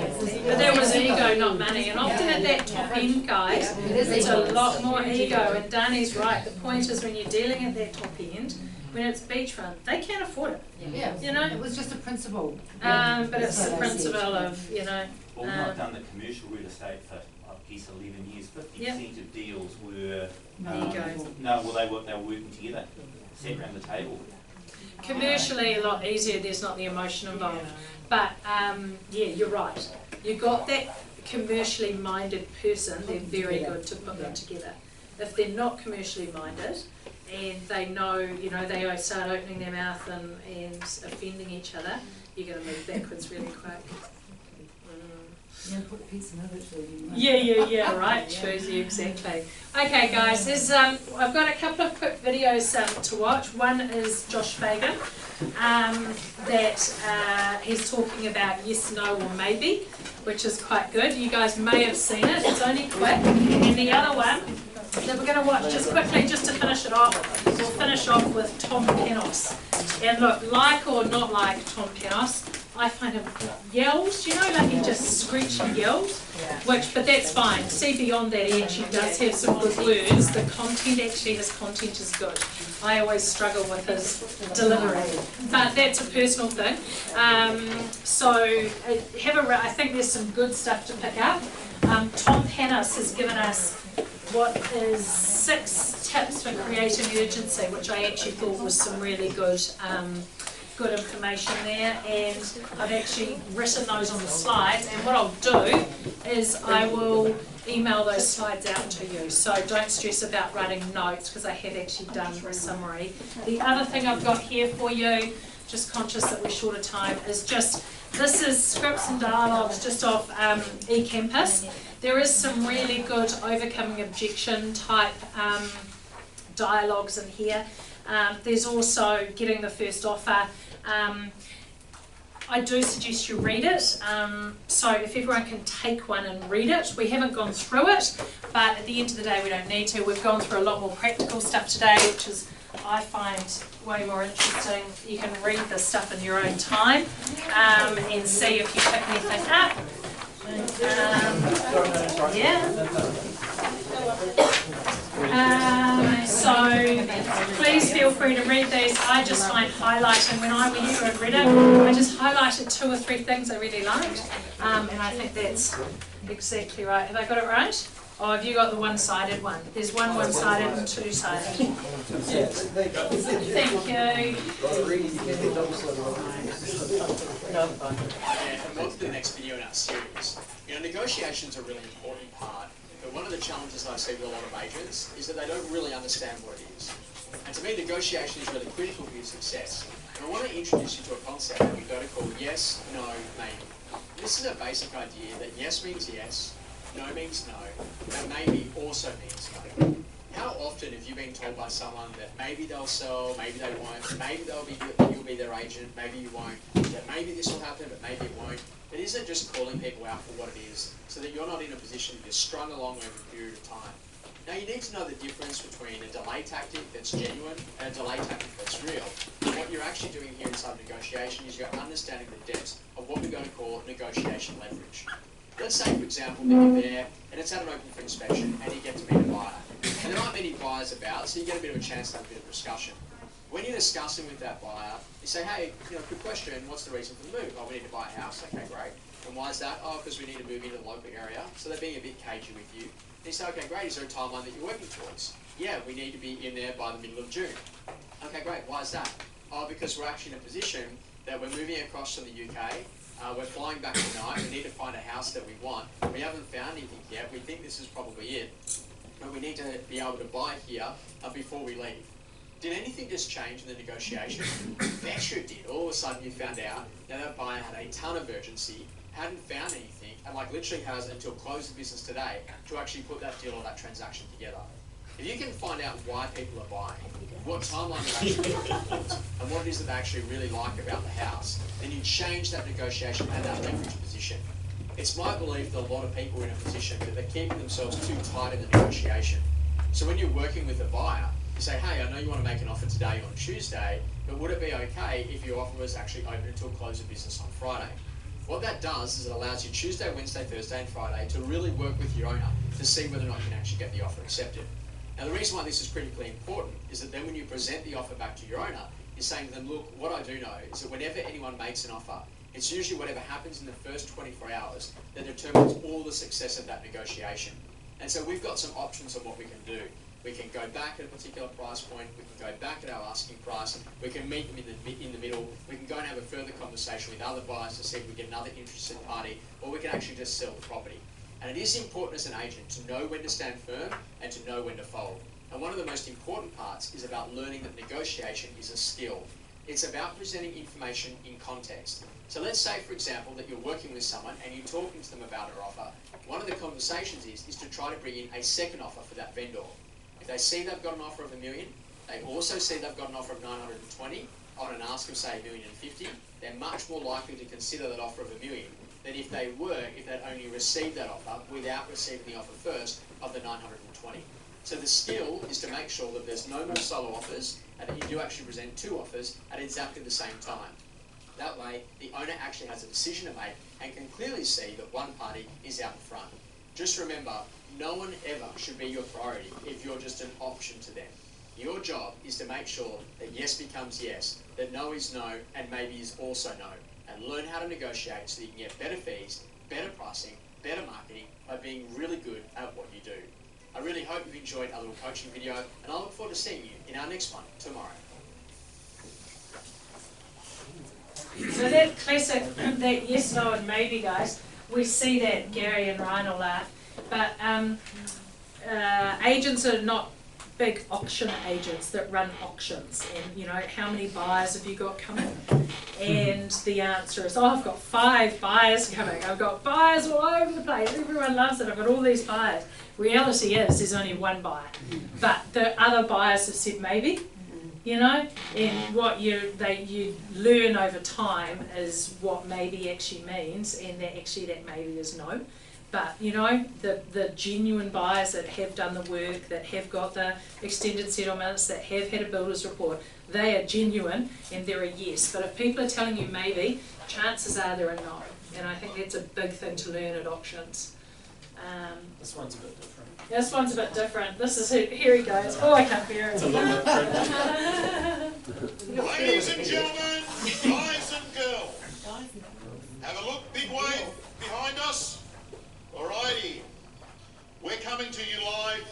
But there was ego, not money, and often at that top end, guys, it's a lot more ego, and Dani's right. The point is when you're dealing at that top end, when it's beachfront, they can't afford it. Yeah, you know? It was just a principle. But it's the principle of, you know. Well, we've not done the commercial real estate for, I guess, 11 years. 50% of deals were, they were working together, sat around the table. Commercially, a lot easier, there's not the emotion involved. But, yeah, you're right. You got that commercially minded person, they're very good to put them together. If they're not commercially minded, and they know, you know, they start opening their mouth and offending each other, you're going to move backwards really quick. Yeah, put a piece in it, Yeah, right, shows you exactly. Okay guys, I've got a couple of quick videos to watch. One is Josh Fagan, that he's talking about yes, no or maybe, which is quite good. You guys may have seen it, it's only quick. And the other one that we're going to watch just quickly, just to finish it off, we'll finish off with Tom Panos. And look, like or not like Tom Panos, I find him yells, you know, like he just screeching yells, but that's fine. See, beyond that, he actually does have some good words. The content, actually, his content is good. I always struggle with his delivery, but that's a personal thing. I think there's some good stuff to pick up. Tom Panos has given us what is 6 tips for creating urgency, which I actually thought was some really good good information there, and I've actually written those on the slides, and what I'll do is I will email those slides out to you, so don't stress about writing notes because I have actually done a summary. The other thing I've got here for you, just conscious that we're short of time, is just, this is scripts and dialogues just off eCampus. There is some really good overcoming objection type dialogues in here. There's also getting the first offer. I do suggest you read it, so if everyone can take one and read it. We haven't gone through it, but at the end of the day we don't need to. We've gone through a lot more practical stuff today, which is, I find, way more interesting. You can read this stuff in your own time and see if you pick anything up. So please feel free to read these. I just find highlighting, when I went through and read it, I just highlighted 2 or 3 things I really liked, and I think that's exactly right. Have I got it right? Oh, have you got the one-sided one? There's one-sided and 2-sided. Thank you. And on to the next video in our series. You know, negotiation's a really important part, but one of the challenges I see with a lot of agents is that they don't really understand what it is. And to me, negotiation is really critical for your success. And I want to introduce you to a concept that we've got to call yes, no, maybe. This is a basic idea that yes means yes, no means no, and maybe also means no. How often have you been told by someone that maybe they'll sell, maybe they won't, maybe you'll be their agent, maybe you won't, that maybe this will happen, but maybe it won't? It isn't just calling people out for what it is, so that you're not in a position to get strung along over a period of time. Now you need to know the difference between a delay tactic that's genuine and a delay tactic that's real. And what you're actually doing here inside negotiation is you're understanding the depth of what we're going to call negotiation leverage. Let's say, for example, that you're there and it's at an open for inspection and you get to meet a buyer. And there aren't many buyers about, so you get a bit of a chance to have a bit of discussion. When you're discussing with that buyer, you say, hey, quick question, what's the reason for the move? Oh, we need to buy a house. Okay, great. And why is that? Oh, because we need to move into the local area. So they're being a bit cagey with you. And you say, okay, great, is there a timeline that you're working towards? Yeah, we need to be in there by the middle of June. Okay, great, why is that? Oh, because we're actually in a position that we're moving across from the UK, we're flying back tonight, we need to find a house that we want. We haven't found anything yet, we think this is probably it. But we need to be able to buy here before we leave. Did anything just change in the negotiation? That sure did. All of a sudden you found out that buyer had a ton of urgency, hadn't found anything, and literally has until close of business today to actually put that deal or that transaction together. If you can find out why people are buying, what timeline they're actually looking for, and what it is that they actually really like about the house, then you change that negotiation and that leverage position. It's my belief that a lot of people are in a position that they're keeping themselves too tight in the negotiation. So when you're working with a buyer, you say, hey, I know you want to make an offer today on Tuesday, but would it be okay if your offer was actually open until close of business on Friday? What that does is it allows you Tuesday, Wednesday, Thursday and Friday to really work with your owner to see whether or not you can actually get the offer accepted. Now the reason why this is critically important is that then when you present the offer back to your owner, you're saying to them, look, what I do know is that whenever anyone makes an offer, it's usually whatever happens in the first 24 hours that determines all the success of that negotiation. And so we've got some options on what we can do. We can go back at a particular price point, we can go back at our asking price, we can meet them in the middle, we can go and have a further conversation with other buyers to see if we get another interested party, or we can actually just sell the property. And it is important as an agent to know when to stand firm and to know when to fold. And one of the most important parts is about learning that negotiation is a skill. It's about presenting information in context. So let's say, for example, that you're working with someone and you're talking to them about an offer. One of the conversations is to try to bring in a second offer for that vendor. If they see they've got an offer of $1 million, they also see they've got an offer of 920 on an ask of say $1,050,000, they're much more likely to consider that offer of $1 million than if they'd only received that offer without receiving the offer first of the 920. So the skill is to make sure that there's no more solo offers and that you do actually present 2 offers at exactly the same time. That way, the owner actually has a decision to make and can clearly see that one party is out in front. Just remember, no one ever should be your priority if you're just an option to them. Your job is to make sure that yes becomes yes, that no is no, and maybe is also no, and learn how to negotiate so that you can get better fees, better pricing, better marketing by being really good at what you do. I really hope you've enjoyed our little coaching video, and I look forward to seeing you in our next one tomorrow. So that classic, that yes, no and maybe guys, we see that Gary and Ryan will laugh, but agents are not big auction agents that run auctions, and you know, how many buyers have you got coming? And the answer is, oh, I've got 5 buyers coming, I've got buyers all over the place, everyone loves it, I've got all these buyers. Reality is there's only one buyer, but the other buyers have said maybe, you know, and what you learn over time is what maybe actually means, and that actually that maybe is no. But you know, the genuine buyers that have done the work, that have got the extended settlements, that have had a builder's report, they are genuine and they're a yes. But if people are telling you maybe, chances are they're a no. And I think that's a big thing to learn at auctions. This one's a bit different. This one's a bit different. This is here he goes. Oh, I can't bear it. It's a little bit Ladies and gentlemen, guys and girls, have a look, big wave behind us. Alrighty, we're coming to you live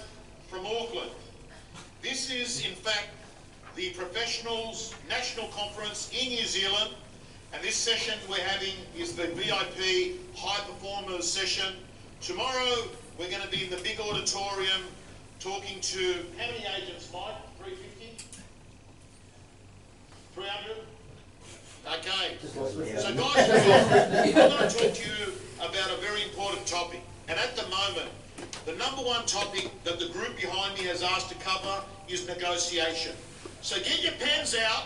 from Auckland. This is in fact the Professionals National Conference in New Zealand, and this session we're having is the VIP High Performers session. Tomorrow we're going to be in the big auditorium talking to, how many agents, Mike? 350? 300? Okay. So guys, I'm going to talk to you about a very important topic. And at the moment, the number one topic that the group behind me has asked to cover is negotiation. So get your pens out,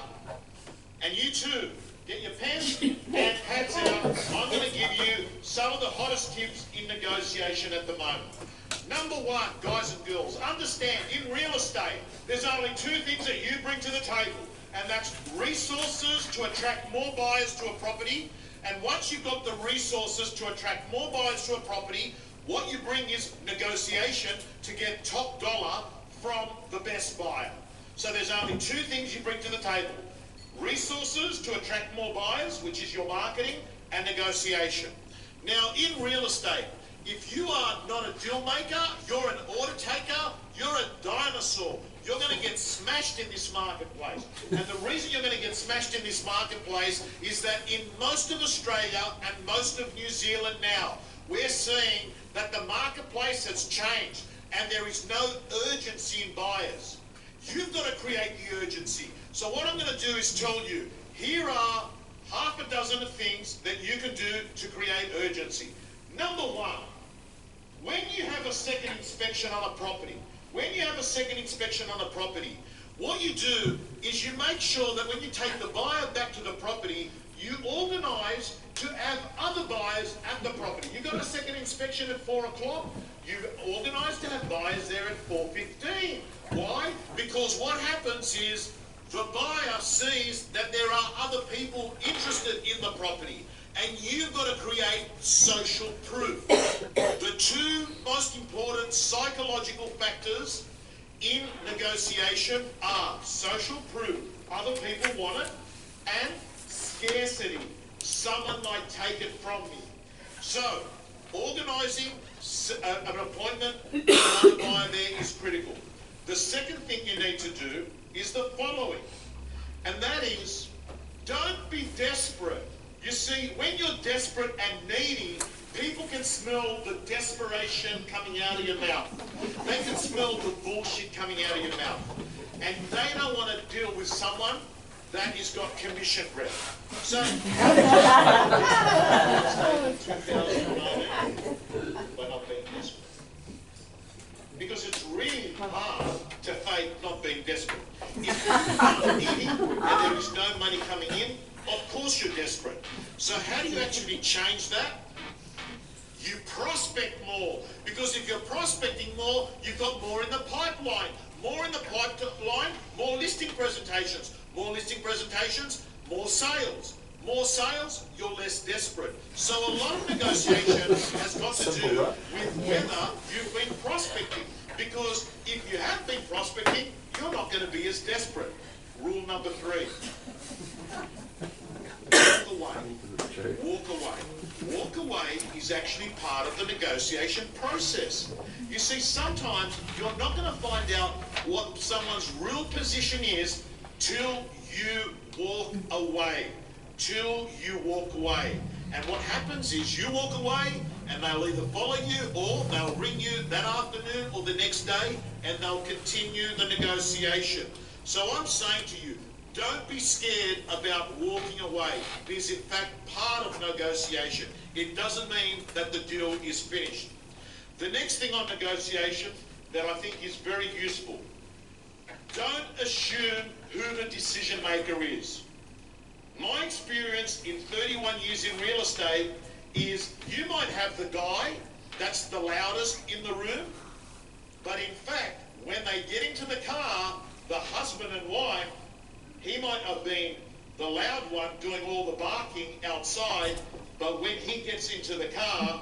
and you too, get your pens and pads out. I'm going to give you some of the hottest tips in negotiation at the moment. Number one, guys and girls, understand in real estate, there's only 2 things that you bring to the table, and that's resources to attract more buyers to a property. And once you've got the resources to attract more buyers to a property, what you bring is negotiation to get top dollar from the best buyer. So there's only 2 things you bring to the table. Resources to attract more buyers, which is your marketing, and negotiation. Now in real estate, if you are not a deal maker, you're an order taker, you're a dinosaur. You're going to get smashed in this marketplace. And the reason you're going to get smashed in this marketplace is that in most of Australia and most of New Zealand now, we're seeing that the marketplace has changed and there is no urgency in buyers. You've got to create the urgency. So what I'm going to do is tell you, here are half a dozen of things that you can do to create urgency. Number one, when you have a second inspection on a property, what you do is you make sure that when you take the buyer back to the property, you organise to have other buyers at the property. You got a second inspection at 4 o'clock, you organise to have buyers there at 4:15. Why? Because what happens is the buyer sees that there are other people interested in the property, and you've got to create social proof. The 2 most important psychological factors in negotiation are social proof, other people want it, and scarcity, someone might take it from me. So, organising an appointment with another buyer there is critical. The second thing you need to do is the following, and that is, don't be desperate. You see, when you're desperate and needy, people can smell the desperation coming out of your mouth. They can smell the bullshit coming out of your mouth. And they don't want to deal with someone that has got commission rep. So, because it's really hard to fake not being desperate. If you're needy and there is no money coming in, of course you're desperate. So how do you actually change that? You prospect more, because if you're prospecting more, you've got more in the pipeline. More in the pipeline, more listing presentations. More listing presentations, more sales. More sales, you're less desperate. So a lot of negotiation has got to do with whether you've been prospecting. Because if you have been prospecting, you're not going to be as desperate. Rule number 3. Walk away. Walk away. Walk away is actually part of the negotiation process. You see, sometimes you're not going to find out what someone's real position is till you walk away. till you walk away. And what happens is you walk away and they'll either follow you or they'll ring you that afternoon or the next day and they'll continue the negotiation. So I'm saying to you, don't be scared about walking away. It is in fact part of negotiation. It doesn't mean that the deal is finished. The next thing on negotiation that I think is very useful, don't assume who the decision maker is. My experience in 31 years in real estate is you might have the guy that's the loudest in the room, but in fact, when they get into the car, the husband and wife, he might have been the loud one doing all the barking outside, but when he gets into the car,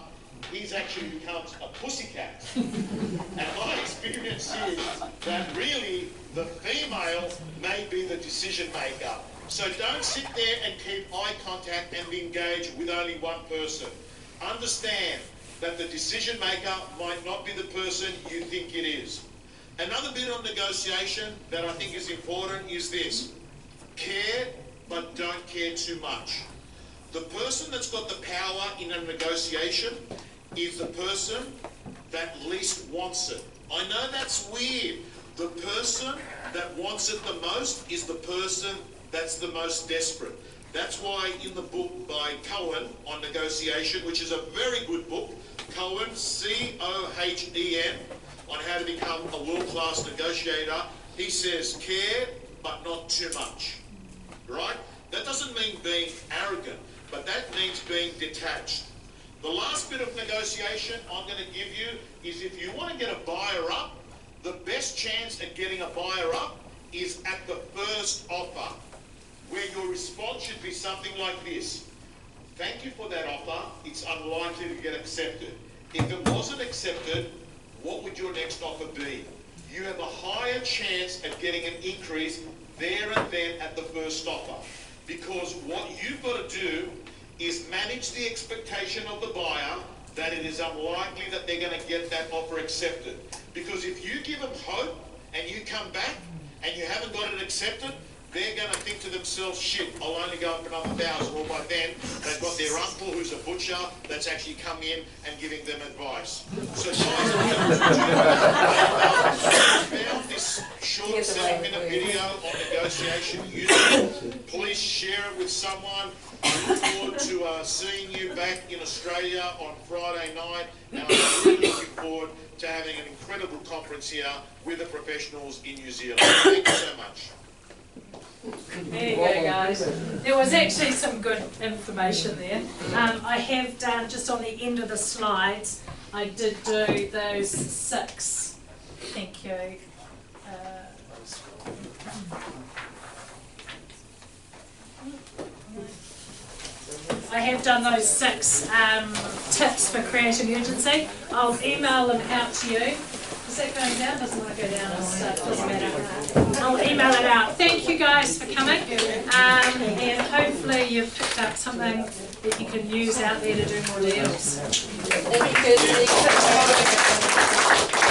he's actually becomes a pussycat. And my experience is that really the female may be the decision maker. So don't sit there and keep eye contact and engage with only one person. Understand that the decision maker might not be the person you think it is. Another bit on negotiation that I think is important is this. Care, but don't care too much. The person that's got the power in a negotiation is the person that least wants it. I know that's weird. The person that wants it the most is the person that's the most desperate. That's why in the book by Cohen on negotiation, which is a very good book, Cohen, C-O-H-E-N, on how to become a world-class negotiator, he says care, but not too much, right? That doesn't mean being arrogant, but that means being detached. The last bit of negotiation I'm going to give you is if you want to get a buyer up, the best chance at getting a buyer up is at the first offer, where your response should be something like this. Thank you for that offer, it's unlikely to get accepted. If it wasn't accepted, what would your next offer be? You have a higher chance at getting an increase there and then at the first offer. Because what you've got to do is manage the expectation of the buyer that it is unlikely that they're going to get that offer accepted. Because if you give them hope and you come back and you haven't got it accepted, they're going to think to themselves, shit, I'll only go up another 1,000. Well, by then, they've got their uncle who's a butcher that's actually come in and giving them advice. So guys, if you found this short 7-minute video on negotiation useful, please share it with someone. I look forward to seeing you back in Australia on Friday night, and I'm really looking forward to having an incredible conference here with the professionals in New Zealand. Thank you so much. There you go, guys. There was actually some good information there. I have done, just on the end of the slides, I did do those 6. Thank you. I have done those 6 tips for creating urgency. I'll email them out to you. Is that going down? Doesn't want to go down. Doesn't matter. I'll email it out. Thank you guys for coming. And hopefully you've picked up something that you can use out there to do more deals. Thank you.